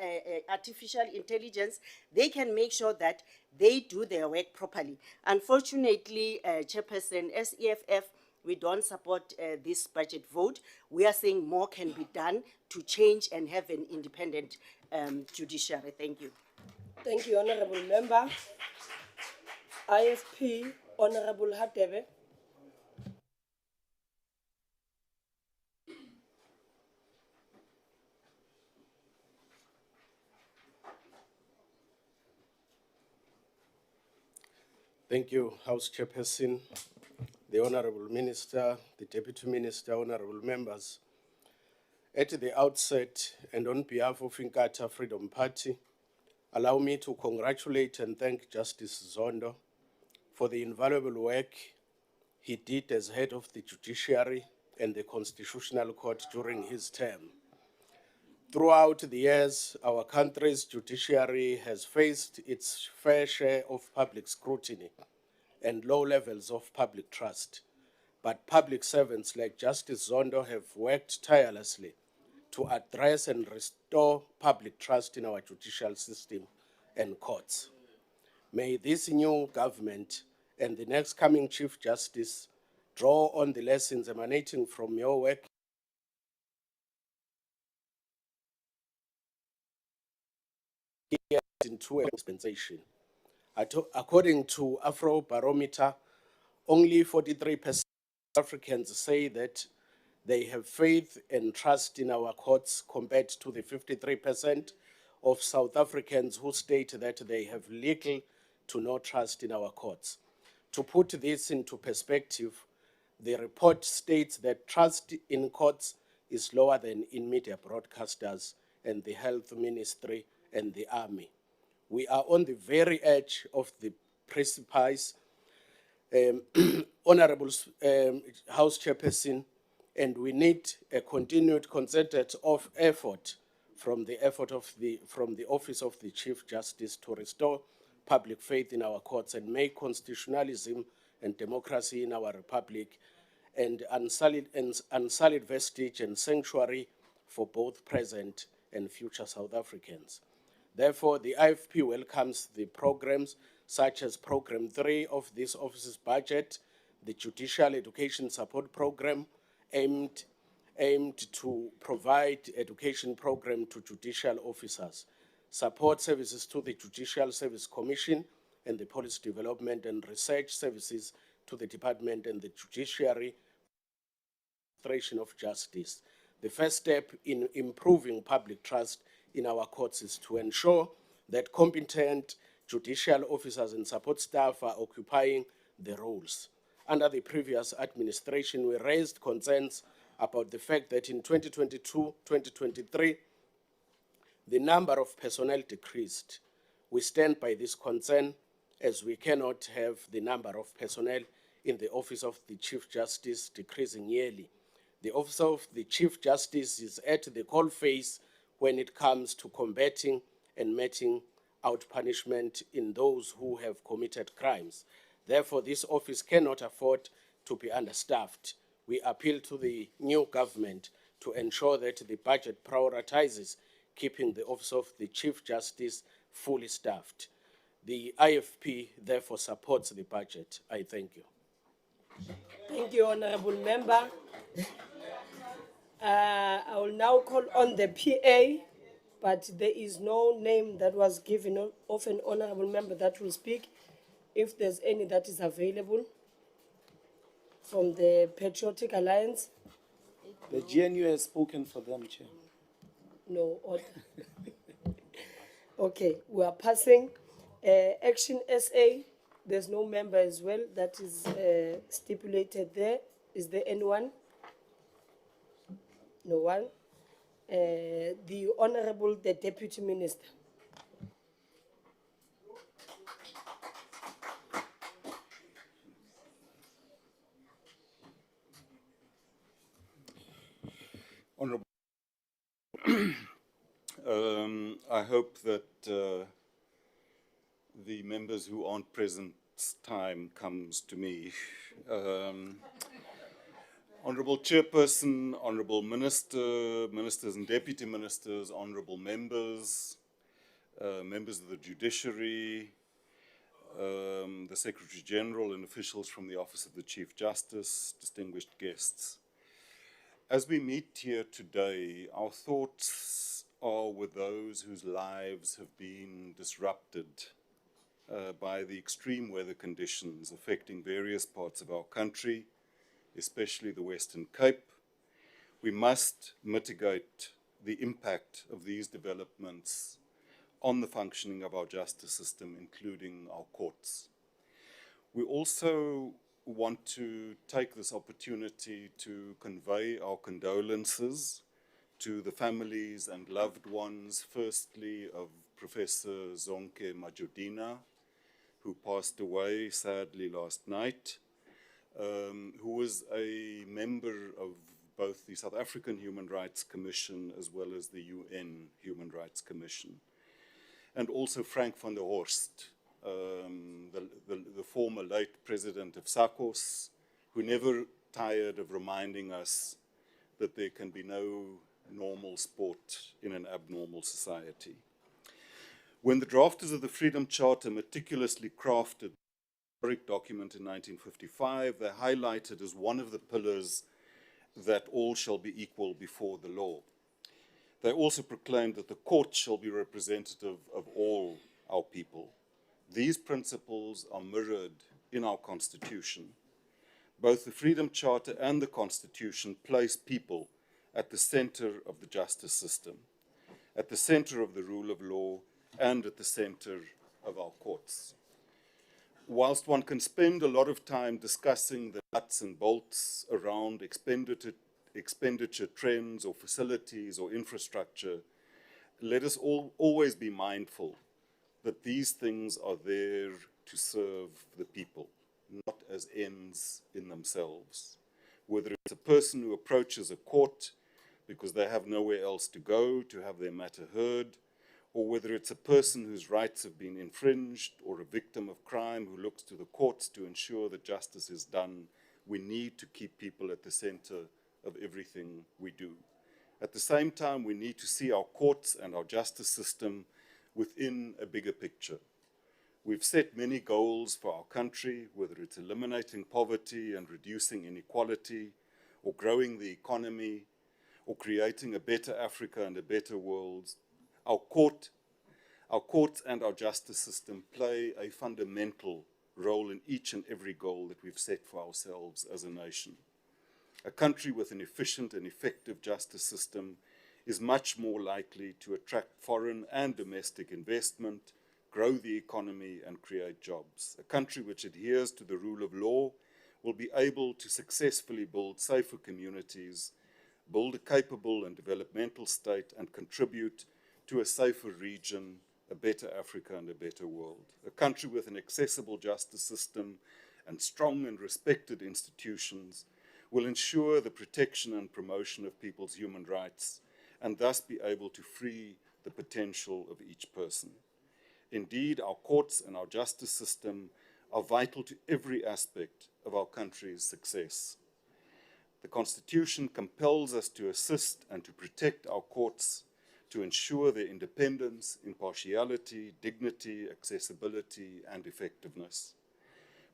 artificial intelligence, they can make sure that they do their work properly. Unfortunately, Chairperson, as EFF, we don't support this budget vote. We are saying more can be done to change and have an independent judiciary. Thank you. Thank you, Honorable Member. IFP, Honorable Hatebe. Thank you, House Chairperson, the Honorable Minister, the Deputy Minister, Honorable Members. At the outset, and on behalf of Inkatha Freedom Party, allow me to congratulate and thank Justice Zondo for the invaluable work he did as head of the judiciary and the Constitutional Court during his term. Throughout the years, our country's judiciary has faced its fair share of public scrutiny and low levels of public trust. But public servants like Justice Zondo have worked tirelessly to address and restore public trust in our judicial system and courts. May this new government and the next coming Chief Justice draw on the lessons emanating from your work into a dispensation. According to Afrobarometer, only 43% of Africans say that they have faith and trust in our courts, compared to the 53% of South Africans who state that they have little to no trust in our courts. To put this into perspective, the report states that trust in courts is lower than in media broadcasters and the health ministry and the army. We are on the very edge of the precipice, Honorable House Chairperson, and we need a continued concerted effort from the Office of the Chief Justice to restore public faith in our courts and make constitutionalism and democracy in our republic and unsullied vestige and sanctuary for both present and future South Africans. Therefore, the IFP welcomes the programs such as Program 3 of this office's budget, the Judicial Education Support Program, aimed to provide education program to judicial officers, support services to the Judicial Service Commission, and the policy development and research services to the Department and the Judiciary Administration of Justice. The first step in improving public trust in our courts is to ensure that competent judicial officers and support staff are occupying the roles. Under the previous administration, we raised concerns about the fact that in 2022-2023, the number of personnel decreased. We stand by this concern, as we cannot have the number of personnel in the Office of the Chief Justice decreasing yearly. The Office of the Chief Justice is at the coalface when it comes to combating and meting out punishment in those who have committed crimes. Therefore, this office cannot afford to be understaffed. We appeal to the new government to ensure that the budget prioritizes keeping the Office of the Chief Justice fully staffed. The IFP therefore supports the budget. I thank you. Thank you, Honorable Member. I will now call on the PA, but there is no name that was given of an Honorable Member that will speak. If there's any that is available from the Patriotic Alliance, The GNU has spoken for them, Chair. no order. Okay, we are passing. Action SA, there's no member as well that is stipulated there. Is there anyone? No one. The Honorable, the Deputy Minister. Honourable, I hope that the members who aren't present's time comes to me. Honourable Chairperson, Honourable Minister, Ministers and Deputy Ministers, Honourable Members, members of the Judiciary, the Secretary General and officials from the Office of the Chief Justice, distinguished guests. As we meet here today, our thoughts are with those whose lives have been disrupted by the extreme weather conditions affecting various parts of our country, especially the Western Cape. We must mitigate the impact of these developments on the functioning of our justice system, including our courts. We also want to take this opportunity to convey our condolences to the families and loved ones, firstly of Professor Zonke Majodina, who passed away sadly last night, who was a member of both the South African Human Rights Commission as well as the UN Human Rights Commission. And also Frank van der Horst, the former late president of SACOS, who never tired of reminding us that there can be no normal sport in an abnormal society. When the drafters of the Freedom Charter meticulously crafted the historic document in 1955, they highlighted as one of the pillars that all shall be equal before the law. They also proclaimed that the court shall be representative of all our people. These principles are mirrored in our Constitution. Both the Freedom Charter and the Constitution place people at the center of the justice system, at the center of the rule of law, and at the center of our courts. Whilst one can spend a lot of time discussing the nuts and bolts around expenditure trends or facilities or infrastructure, let us always be mindful that these things are there to serve the people, not as ends in themselves. Whether it's a person who approaches a court because they have nowhere else to go to have their matter heard, or whether it's a person whose rights have been infringed or a victim of crime who looks to the courts to ensure that justice is done, we need to keep people at the center of everything we do. At the same time, we need to see our courts and our justice system within a bigger picture. We've set many goals for our country, whether it's eliminating poverty and reducing inequality, or growing the economy, or creating a better Africa and a better world. Our courts and our justice system play a fundamental role in each and every goal that we've set for ourselves as a nation. A country with an efficient and effective justice system is much more likely to attract foreign and domestic investment, grow the economy, and create jobs. A country which adheres to the rule of law will be able to successfully build safer communities, build a capable and developmental state, and contribute to a safer region, a better Africa, and a better world. A country with an accessible justice system and strong and respected institutions will ensure the protection and promotion of people's human rights and thus be able to free the potential of each person. Indeed, our courts and our justice system are vital to every aspect of our country's success. The Constitution compels us to assist and to protect our courts, to ensure their independence, impartiality, dignity, accessibility, and effectiveness.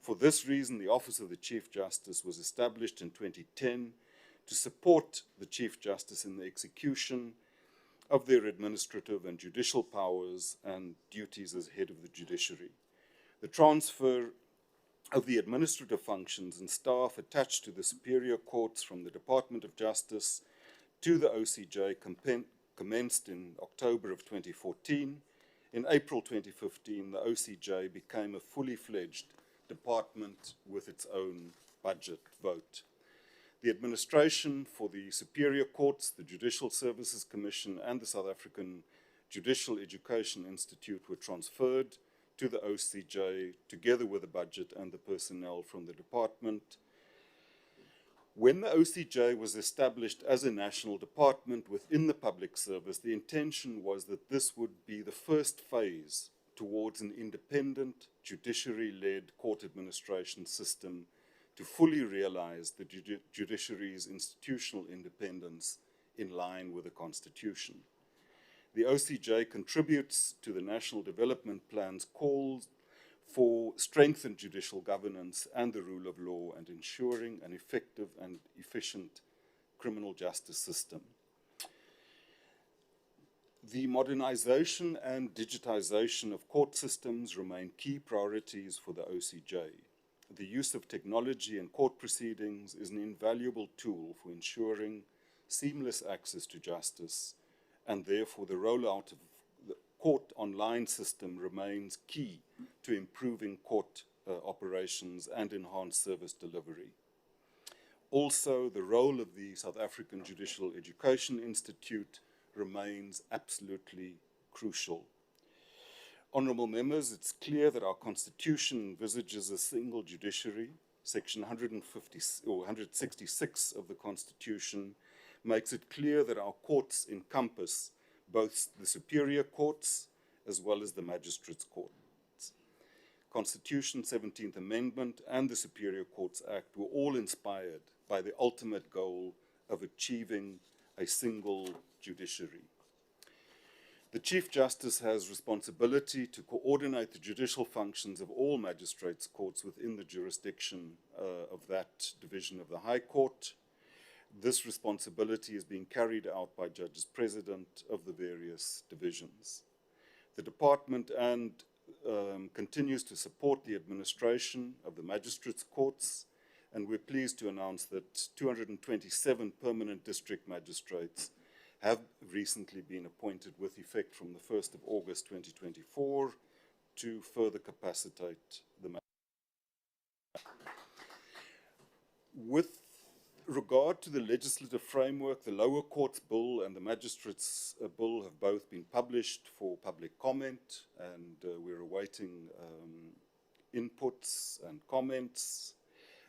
For this reason, the Office of the Chief Justice was established in 2010 to support the Chief Justice in the execution of their administrative and judicial powers and duties as head of the judiciary. The transfer of the administrative functions and staff attached to the superior courts from the Department of Justice to the OCJ commenced in October of 2014. In April 2015, the OCJ became a fully fledged department with its own budget vote. The administration for the superior courts, the Judicial Services Commission, and the South African Judicial Education Institute were transferred to the OCJ together with the budget and the personnel from the department. When the OCJ was established as a national department within the public service, the intention was that this would be the first phase towards an independent, judiciary-led court administration system to fully realize the judiciary's institutional independence in line with the Constitution. The OCJ contributes to the National Development Plan's calls for strengthened judicial governance and the rule of law and ensuring an effective and efficient criminal justice system. The modernization and digitization of court systems remain key priorities for the OCJ. The use of technology in court proceedings is an invaluable tool for ensuring seamless access to justice, and therefore the rollout of the court online system remains key to improving court operations and enhanced service delivery. Also, the role of the South African Judicial Education Institute remains absolutely crucial. Honourable members, it's clear that our Constitution envisages a single judiciary Section 150 or 166 of the Constitution makes it clear that our courts encompass both the superior courts as well as the magistrates' courts. Constitution 17th Amendment and the Superior Courts Act were all inspired by the ultimate goal of achieving a single judiciary. The Chief Justice has responsibility to coordinate the judicial functions of all magistrates' courts within the jurisdiction of that division of the High Court. This responsibility is being carried out by judges president of the various divisions. The department continues to support the administration of the magistrates' courts, and we're pleased to announce that 227 permanent district magistrates have recently been appointed with effect from the 1st of August 2024 to further capacitate the magistrates. With regard to the legislative framework, the lower courts bill and the magistrates bill have both been published for public comment, and we're awaiting inputs and comments.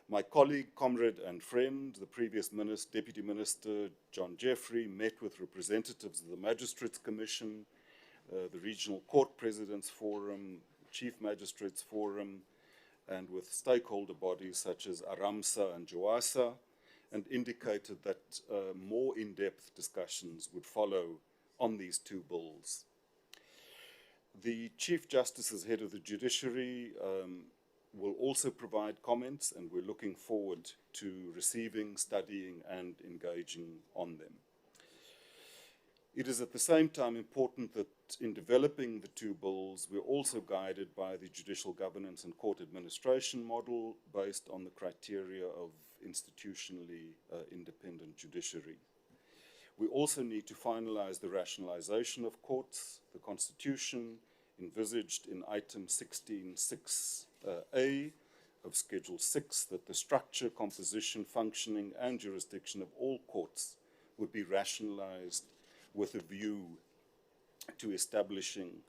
My colleague, comrade and friend, the previous Deputy Minister John Jeffrey, met with representatives of the Magistrates Commission, the Regional Court Presidents Forum, Chief Magistrates Forum, and with stakeholder bodies such as ARAMSA and JOASA, and indicated that more in-depth discussions would follow on these two bills. The Chief Justice as head of the judiciary will also provide comments, and we're looking forward to receiving, studying, and engaging on them. It is at the same time important that in developing the two bills, we're also guided by the judicial governance and court administration model based on the criteria of institutionally independent judiciary. We also need to finalize the rationalization of courts. The Constitution envisaged in item 16.6a of Schedule 6 that the structure, composition, functioning, and jurisdiction of all courts would be rationalized with a view to establishing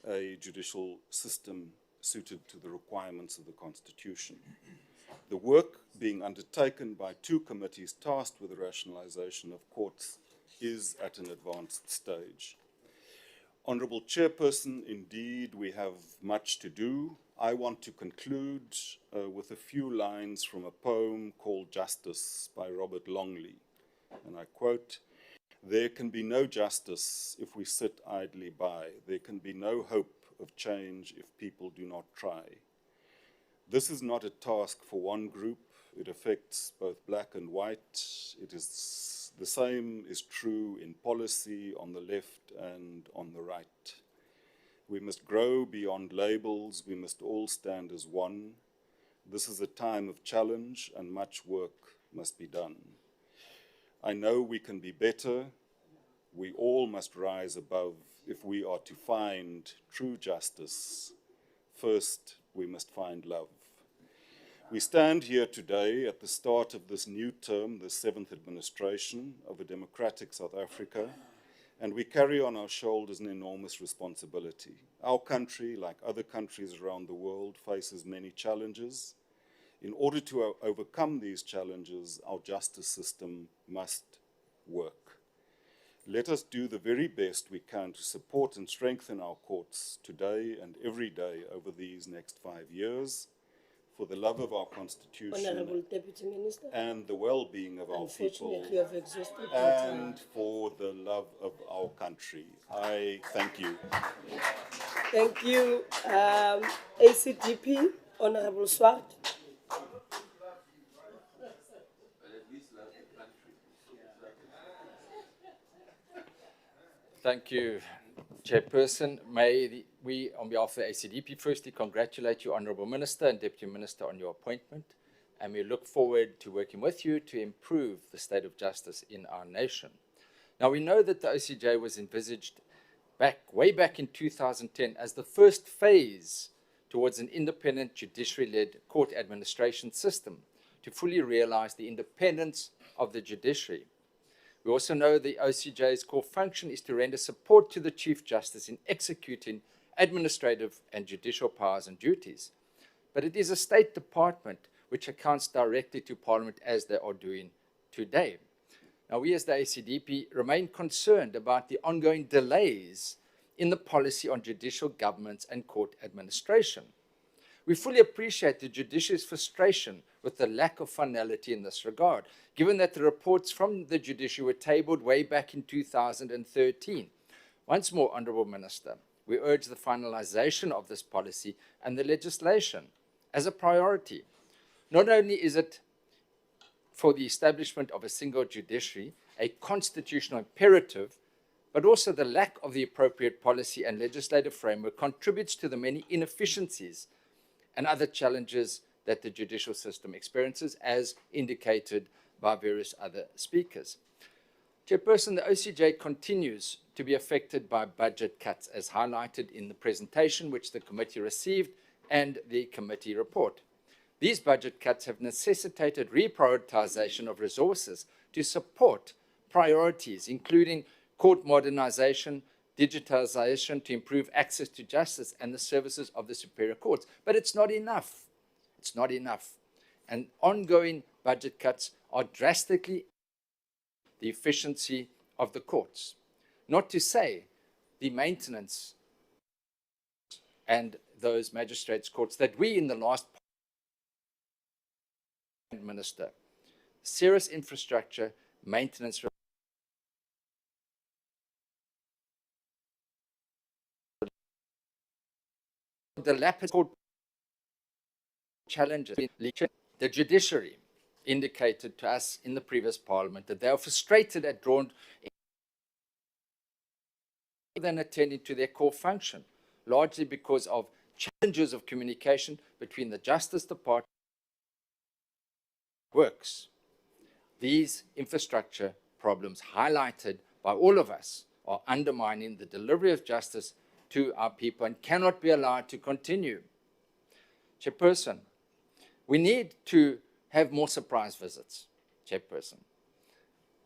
a judicial system suited to the requirements of the Constitution. The work being undertaken by two committees tasked with the rationalization of courts is at an advanced stage. Honourable Chairperson, indeed, we have much to do. I want to conclude with a few lines from a poem called Justice by Robert Longley, and I quote, "There can be no justice if we sit idly by. There can be no hope of change if people do not try. This is not a task for one group. It affects both black and white. It is the same is true in policy on the left and on the right. We must grow beyond labels. We must all stand as one. This is a time of challenge and much work must be done. I know we can be better. We all must rise above if we are to find true justice. First, we must find love." We stand here today at the start of this new term, the 7th administration of a democratic South Africa, and we carry on our shoulders an enormous responsibility. Our country, like other countries around the world, faces many challenges. In order to overcome these challenges, our justice system must work. Let us do the very best we can to support and strengthen our courts today and every day over these next 5 years, for the love of our Constitution Honourable Deputy Minister, and the well-being of our people, unfortunately you have exhausted your and time. for the love of our country. I thank you. Thank you. ACDP, Honourable Swart. Thank you, Chairperson. May we, on behalf of the ACDP, firstly congratulate you, Honourable Minister and Deputy Minister, on your appointment, and we look forward to working with you to improve the state of justice in our nation. Now, we know that the OCJ was envisaged way back in 2010 as the first phase towards an independent judiciary-led court administration system to fully realize the independence of the judiciary. We also know the OCJ's core function is to render support to the Chief Justice in executing administrative and judicial powers and duties. But it is a state department which accounts directly to Parliament as they are doing today. Now, we as the ACDP remain concerned about the ongoing delays in the policy on judicial governance and court administration. We fully appreciate the judiciary's frustration with the lack of finality in this regard, given that the reports from the judiciary were tabled way back in 2013. Once more, Honourable Minister, we urge the finalisation of this policy and the legislation as a priority. Not only is it for the establishment of a single judiciary a constitutional imperative, but also the lack of the appropriate policy and legislative framework contributes to the many inefficiencies and other challenges that the judicial system experiences, as indicated by various other speakers. Chairperson, the OCJ continues to be affected by budget cuts, as highlighted in the presentation which the committee received and the committee report. These budget cuts have necessitated reprioritization of resources to support priorities, including court modernization, digitization to improve access to justice and the services of the superior courts. But it's not enough. It's not enough. And ongoing budget cuts are drastically the efficiency of the courts. Not to say the maintenance and those magistrates' courts that we in the last Minister, serious infrastructure, maintenance, the lapid court challenges. The judiciary indicated to us in the previous parliament that they are frustrated at drawn than attending to their core function, largely because of challenges of communication between the Justice Department works. These infrastructure problems highlighted by all of us are undermining the delivery of justice to our people and cannot be allowed to continue. Chairperson, we need to have more surprise visits, Chairperson.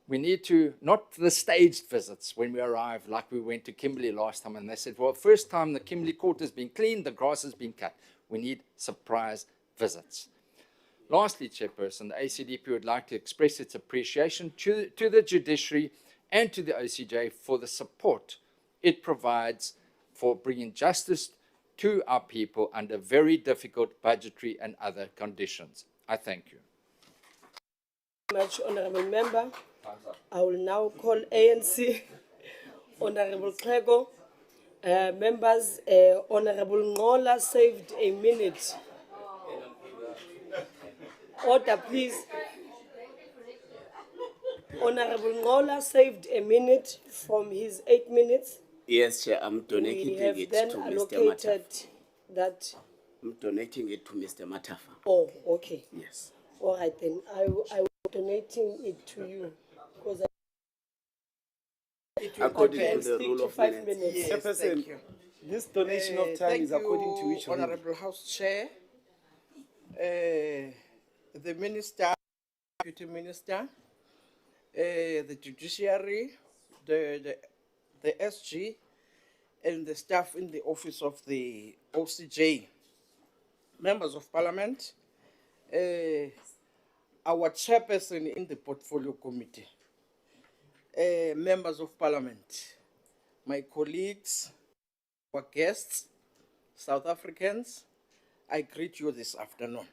We need to, not the staged visits when we arrive, like we went to Kimberley last time and they said, well, first time the Kimberley court has been cleaned, the grass has been cut. We need surprise visits. Lastly, Chairperson, the ACDP would like to express its appreciation to the judiciary and to the OCJ for the support it provides for bringing justice to our people under very difficult budgetary and other conditions. I thank you. Much, Honourable Member. I will now call ANC, Honourable Klego. Members, Honourable Ngola saved a minute. Order, please. Honourable Ngola saved a minute from his 8 minutes. Yes, Chair, I'm donating We have it then to Mr. allocated Matafa. that. I'm donating it to Mr. Matafa. Oh, okay. Yes. All right, then I will donating it to you because According I to can the stick rule to of 5 minutes. minutes. Yes, Chairperson, thank you. This donation of time is according to which rule? Honourable House Chair, the Minister, Deputy Minister, the Judiciary, the SG, and the staff in the office of the OCJ, members of Parliament, our chairperson in the Portfolio Committee, members of Parliament, my colleagues, our guests, South Africans, I greet you this afternoon.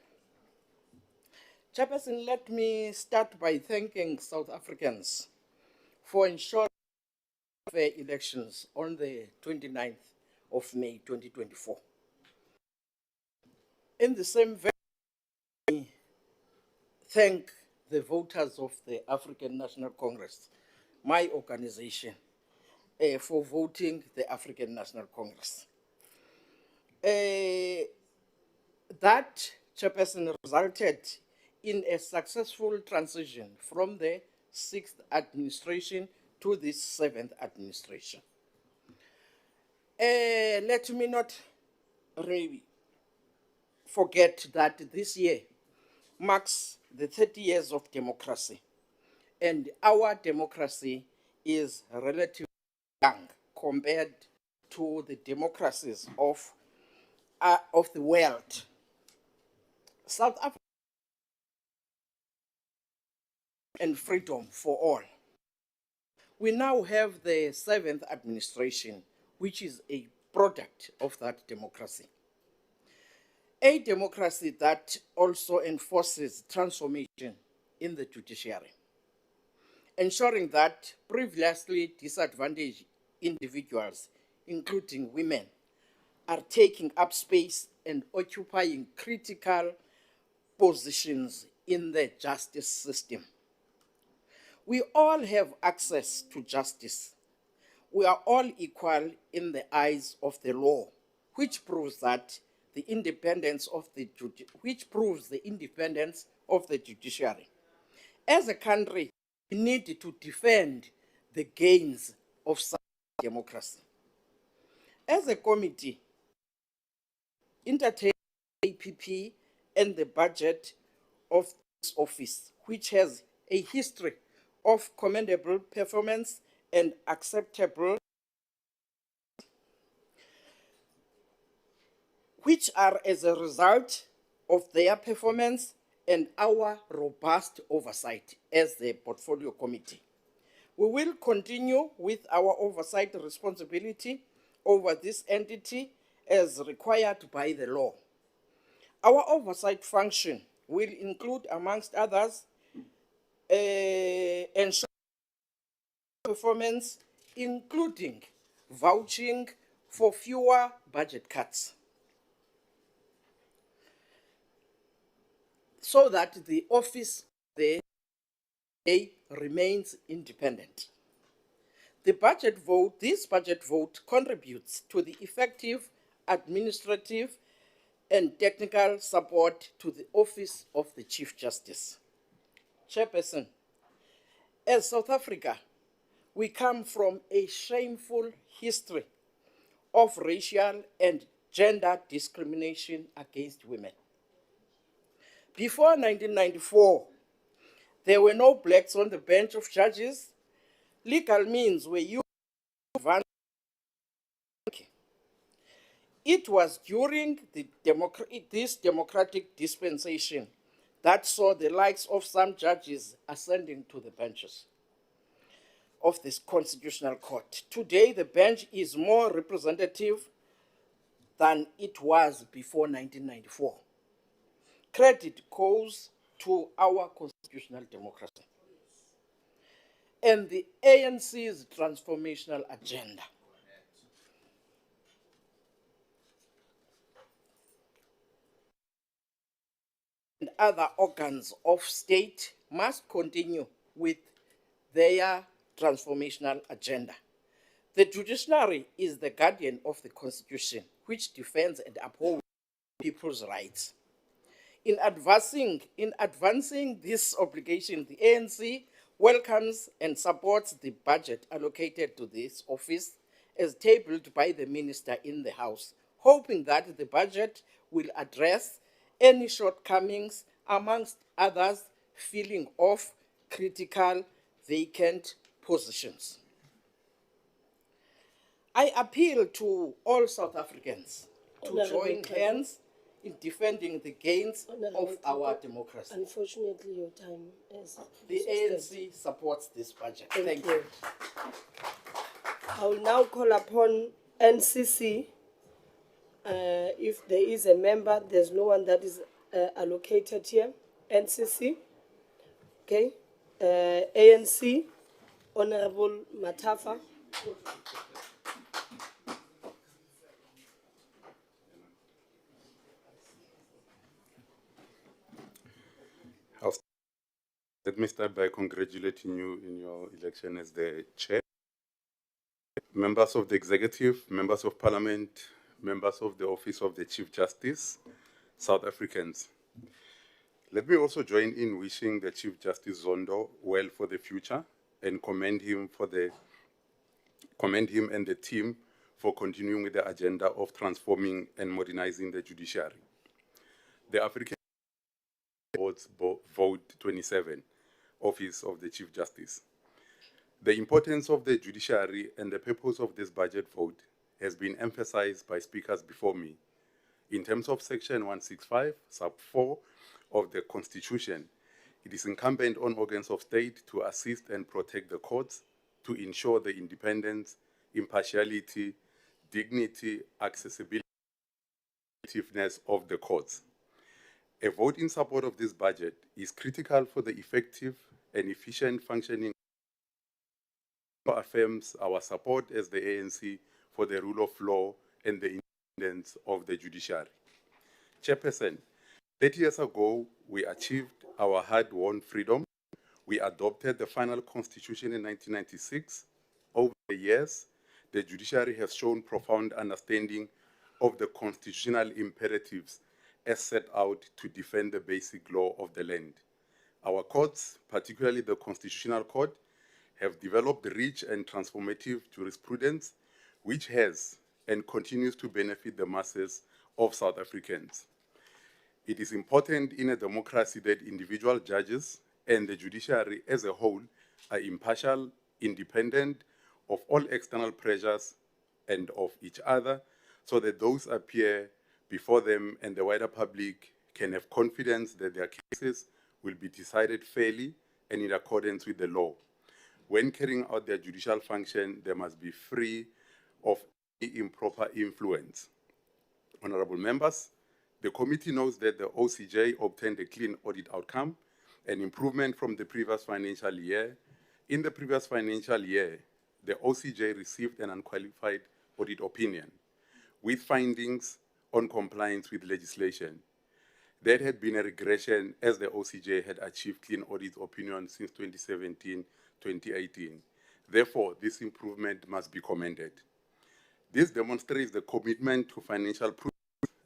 Chairperson, let me start by thanking South Africans for ensuring fair elections on the 29th of May 2024. In the same vein, thank the voters of the African National Congress, my organization, for voting the African National Congress. That, Chairperson, resulted in a successful transition from the 6th administration to this 7th administration. Let me not really forget that this year marks the 30 years of democracy, and our democracy is relatively young compared to the democracies of the world. South Africa and freedom for all. We now have the 7th administration, which is a product of that democracy. A democracy that also enforces transformation in the judiciary, ensuring that previously disadvantaged individuals, including women, are taking up space and occupying critical positions in the justice system. We all have access to justice. We are all equal in the eyes of the law, which proves the independence of the judiciary. As a country, we need to defend the gains of such democracy. As a committee, entertain APP and the budget of this office, which has a history of commendable performance and acceptable, which are as a result of their performance and our robust oversight as the portfolio committee. We will continue with our oversight responsibility over this entity as required by the law. Our oversight function will include, amongst others, ensure performance, including vouching for fewer budget cuts, so that the office remains independent. This budget vote contributes to the effective administrative and technical support to the Office of the Chief Justice. Chairperson, as South Africa, we come from a shameful history of racial and gender discrimination against women. Before 1994, there were no blacks on the bench of judges. Legal means were used to advance. It was during this democratic dispensation that saw the likes of some judges ascending to the benches of this constitutional court. Today, the bench is more representative than it was before 1994. Credit goes to our constitutional democracy and the ANC's transformational agenda. And other organs of state must continue with their transformational agenda. The judiciary is the guardian of the Constitution, which defends and upholds people's rights. In advancing this obligation, the ANC welcomes and supports the budget allocated to this office as tabled by the minister in the House, hoping that the budget will address any shortcomings, amongst others, filling of critical vacant positions. I appeal to all South Africans to join hands in defending the gains of our democracy. Unfortunately, your time is The ANC supports this budget. Thank you. I will now call upon NCC. If there is a member, there's no one that is allocated here. NCC. Okay. ANC. Honorable Matafa. Let me start by congratulating you in your election as the chair. Members of the executive, members of parliament, members of the Office of the Chief Justice, South Africans. Let me also join in wishing the Chief Justice Zondo well for the future and commend him and the team for continuing with the agenda of transforming and modernizing the judiciary. The African Vote 27, Office of the Chief Justice. The importance of the judiciary and the purpose of this budget vote has been emphasized by speakers before me. In terms of Section 165, Sub 4 of the Constitution, It is incumbent on organs of state to assist and protect the courts, to ensure the independence, impartiality, dignity, accessibility, and effectiveness of the courts. A vote in support of this budget is critical for the effective and efficient functioning. Affirms our support as the ANC for the rule of law and the independence of the judiciary. Chairperson, 30 years ago, we achieved our hard-won freedom. We adopted the final constitution in 1996. Over the years, the judiciary has shown profound understanding of the constitutional imperatives as set out to defend the basic law of the land. Our courts, particularly the Constitutional Court, have developed rich and transformative jurisprudence, which has and continues to benefit the masses of South Africans. It is important in a democracy that individual judges and the judiciary as a whole are impartial, independent of all external pressures and of each other, so that those appear before them and the wider public can have confidence that their cases will be decided fairly and in accordance with the law. When carrying out their judicial function, they must be free of any improper influence. Honorable members, the committee knows that the OCJ obtained a clean audit outcome, an improvement from the previous financial year. In the previous financial year, the OCJ received an unqualified audit opinion with findings on compliance with legislation. There had been a regression as the OCJ had achieved clean audit opinion since 2017-2018. Therefore, this improvement must be commended. This demonstrates the commitment to financial prudence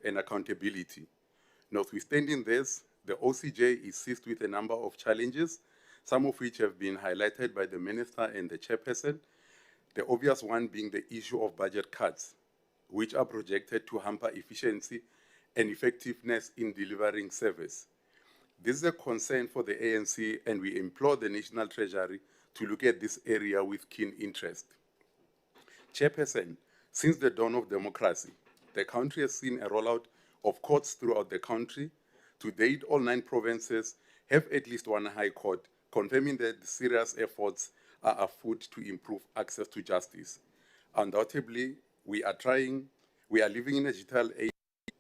and accountability. Notwithstanding this, the OCJ is seized with a number of challenges, some of which have been highlighted by the Minister and the Chairperson, the obvious one being the issue of budget cuts, which are projected to hamper efficiency and effectiveness in delivering service. This is a concern for the ANC, and we implore the National Treasury to look at this area with keen interest. Chairperson, since the dawn of democracy, the country has seen a rollout of courts throughout the country. To date, all 9 provinces have at least one high court, confirming that serious efforts are afoot to improve access to justice. Undoubtedly, we are living in a digital age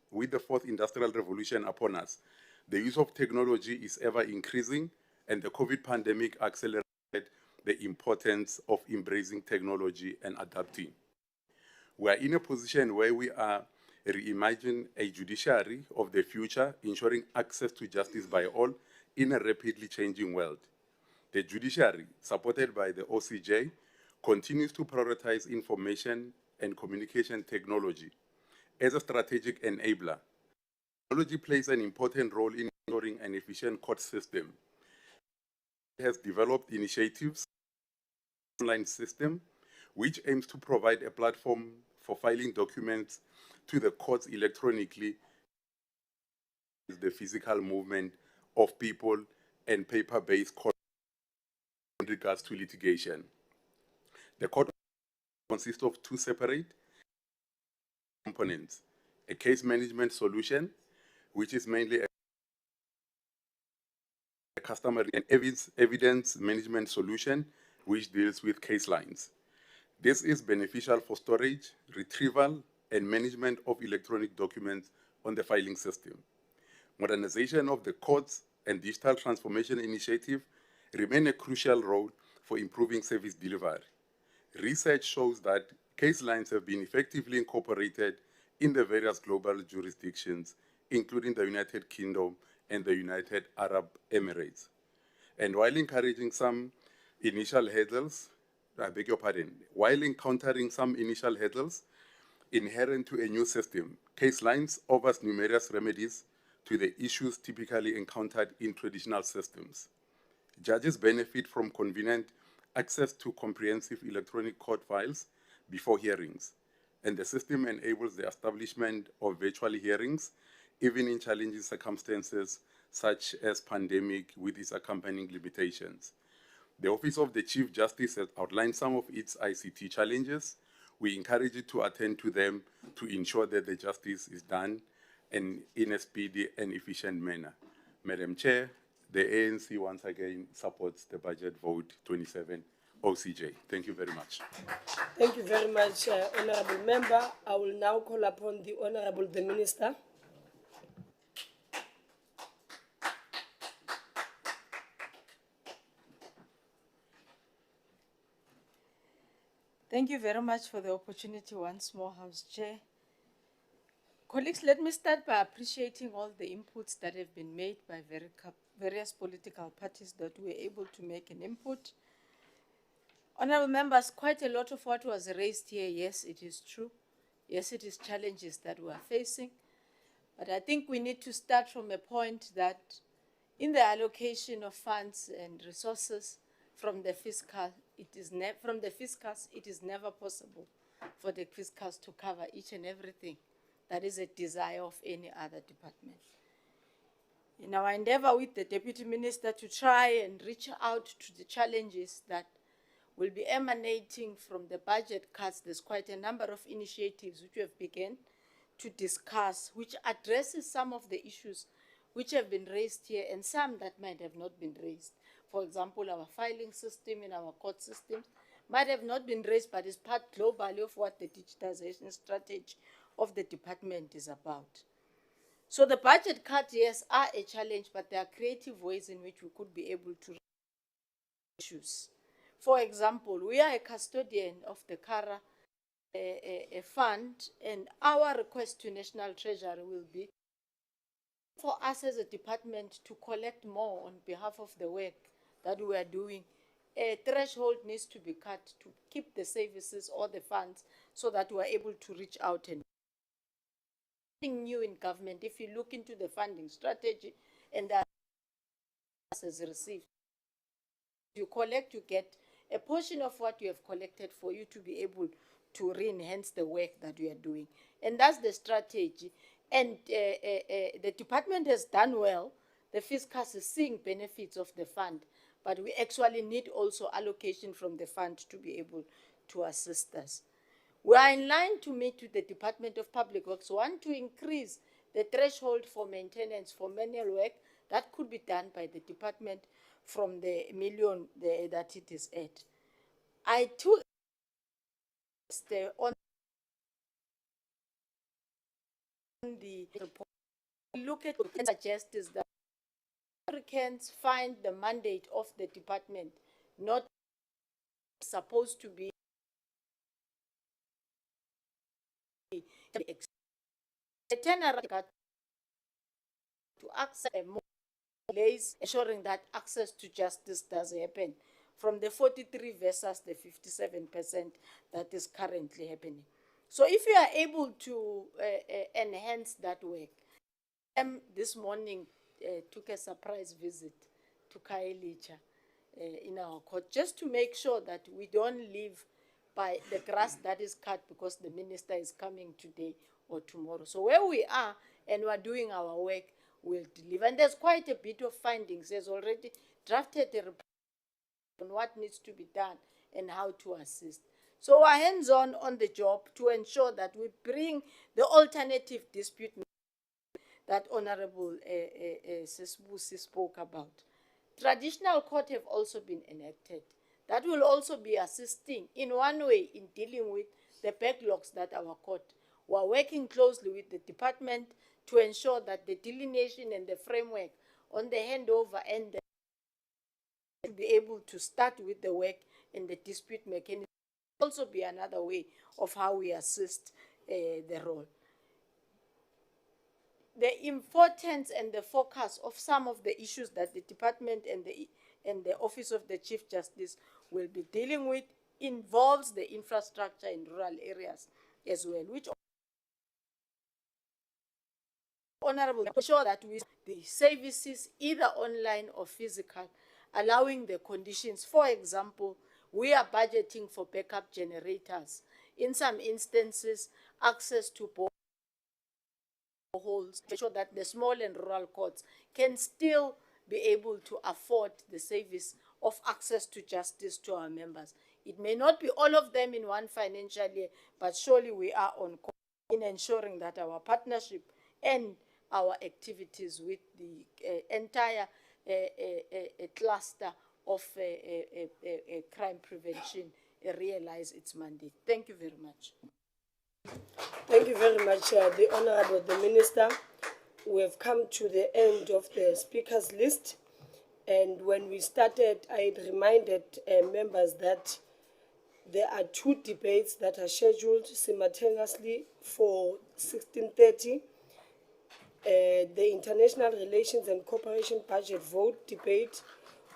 with the 4th industrial revolution upon us. The use of technology is ever increasing, and the COVID pandemic accelerated the importance of embracing technology and adapting. We are in a position where we are reimagining a judiciary of the future, ensuring access to justice by all in a rapidly changing world. The judiciary, supported by the OCJ, continues to prioritize information and communication technology as a strategic enabler. Technology plays an important role in ensuring an efficient court system. It has developed initiatives, online system, which aims to provide a platform for filing documents to the courts electronically, the physical movement of people and paper-based court in regards to litigation. The court consists of 2 separate components: a case management solution, which is mainly a customer and evidence management solution, which deals with case lines. This is beneficial for storage, retrieval, and management of electronic documents on the filing system. Modernization of the courts and digital transformation initiative remain a crucial role for improving service delivery. Research shows that case lines have been effectively incorporated in the various global jurisdictions, including the United Kingdom and the United Arab Emirates. And while encountering some initial hurdles inherent to a new system, case lines offers numerous remedies to the issues typically encountered in traditional systems. Judges benefit from convenient access to comprehensive electronic court files before hearings, and the system enables the establishment of virtual hearings, even in challenging circumstances such as pandemic with its accompanying limitations. The Office of the Chief Justice has outlined some of its ICT challenges. We encourage you to attend to them to ensure that the justice is done in a speedy and efficient manner. Madam Chair, The ANC once again supports the budget vote 27 OCJ. Thank you very much. Thank you very much, Honorable Member. I will now call upon the Honorable the Minister. Thank you very much for the opportunity once more, House Chair. Colleagues, let me start by appreciating all the inputs that have been made by various political parties that were able to make an input. Honourable members, quite a lot of what was raised here, yes, it is true. Yes, it is challenges that we are facing. But I think we need to start from a point that in the allocation of funds and resources from the fiscus, it is never possible for the fiscus to cover each and everything that is a desire of any other department. In our endeavor with the Deputy Minister to try and reach out to the challenges that will be emanating from the budget cuts, there's quite a number of initiatives which we have begun to discuss, which addresses some of the issues which have been raised here and some that might have not been raised. For example, our filing system in our court systems might have not been raised, but is part globally of what the digitization strategy of the department is about. So the budget cuts, yes, are a challenge, but there are creative ways in which we could be able to issues. For example, we are a custodian of the CARA a fund, and our request to National Treasury will be for us as a department to collect more on behalf of the work that we are doing. A threshold needs to be cut to keep the services or the funds so that we are able to reach out and something new in government. If you look into the funding strategy and that has received, you collect, you get a portion of what you have collected for you to be able to re-enhance the work that we are doing. And that's the strategy. And the department has done well. The fiscus is seeing benefits of the fund, but we actually need also allocation from the fund to be able to assist us. We are in line to meet with the Department of Public Works, want to increase the threshold for maintenance for manual work. That could be done by the department from the million that it is at. I too on the report, look at and suggest is that Africans find the mandate of the department not supposed to be a turnaround to access more delays, ensuring that access to justice does happen from the 43 versus the 57% that is currently happening. So if you are able to enhance that work, this morning took a surprise visit to Kaelicha in our court just to make sure that we don't live by the grass that is cut because the minister is coming today or tomorrow. So where we are and we are doing our work, we'll deliver. And there's quite a bit of findings. There's already drafted a report on what needs to be done and how to assist. So we're hands-on on the job to ensure that we bring the alternative dispute that Honorable Sisbusi spoke about. Traditional court have also been enacted. That will also be assisting in one way in dealing with the backlogs that our court. We are working closely with the department to ensure that the delineation and the framework on the handover and to be able to start with the work and the dispute mechanism will also be another way of how we assist the role. The importance and the focus of some of the issues that the department and the Office of the Chief Justice will be dealing with involves the infrastructure in rural areas as well, which Honorable ensure that we the services either online or physical, allowing the conditions. For example, we are budgeting for backup generators. In some instances, access to boreholes to ensure that the small and rural courts can still be able to afford the service of access to justice to our members. It may not be all of them in one financial year, but surely we are on course in ensuring that our partnership and our activities with the entire a cluster of crime prevention realize its mandate. Thank you very much. Thank you very much, the Honorable the Minister. We have come to the end of the speakers list. And when we started, I had reminded members that there are two debates that are scheduled simultaneously for 16:30. The International Relations and Cooperation Budget Vote debate,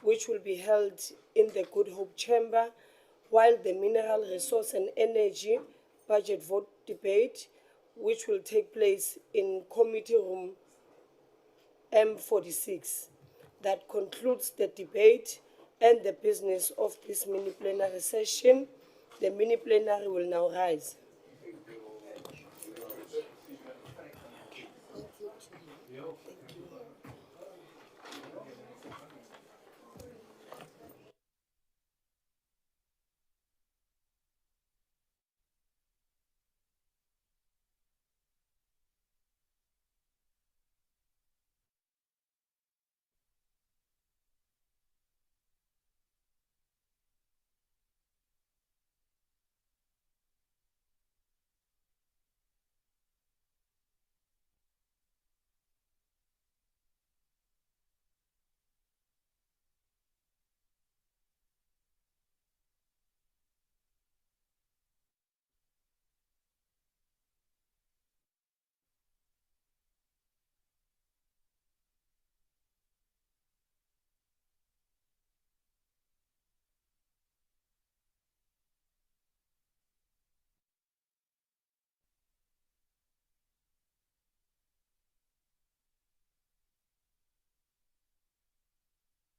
which will be held in the Good Hope Chamber, while the Mineral Resource and Energy Budget Vote debate, which will take place in Committee Room M46. That concludes the debate and the business of this mini plenary session. The mini plenary will now rise.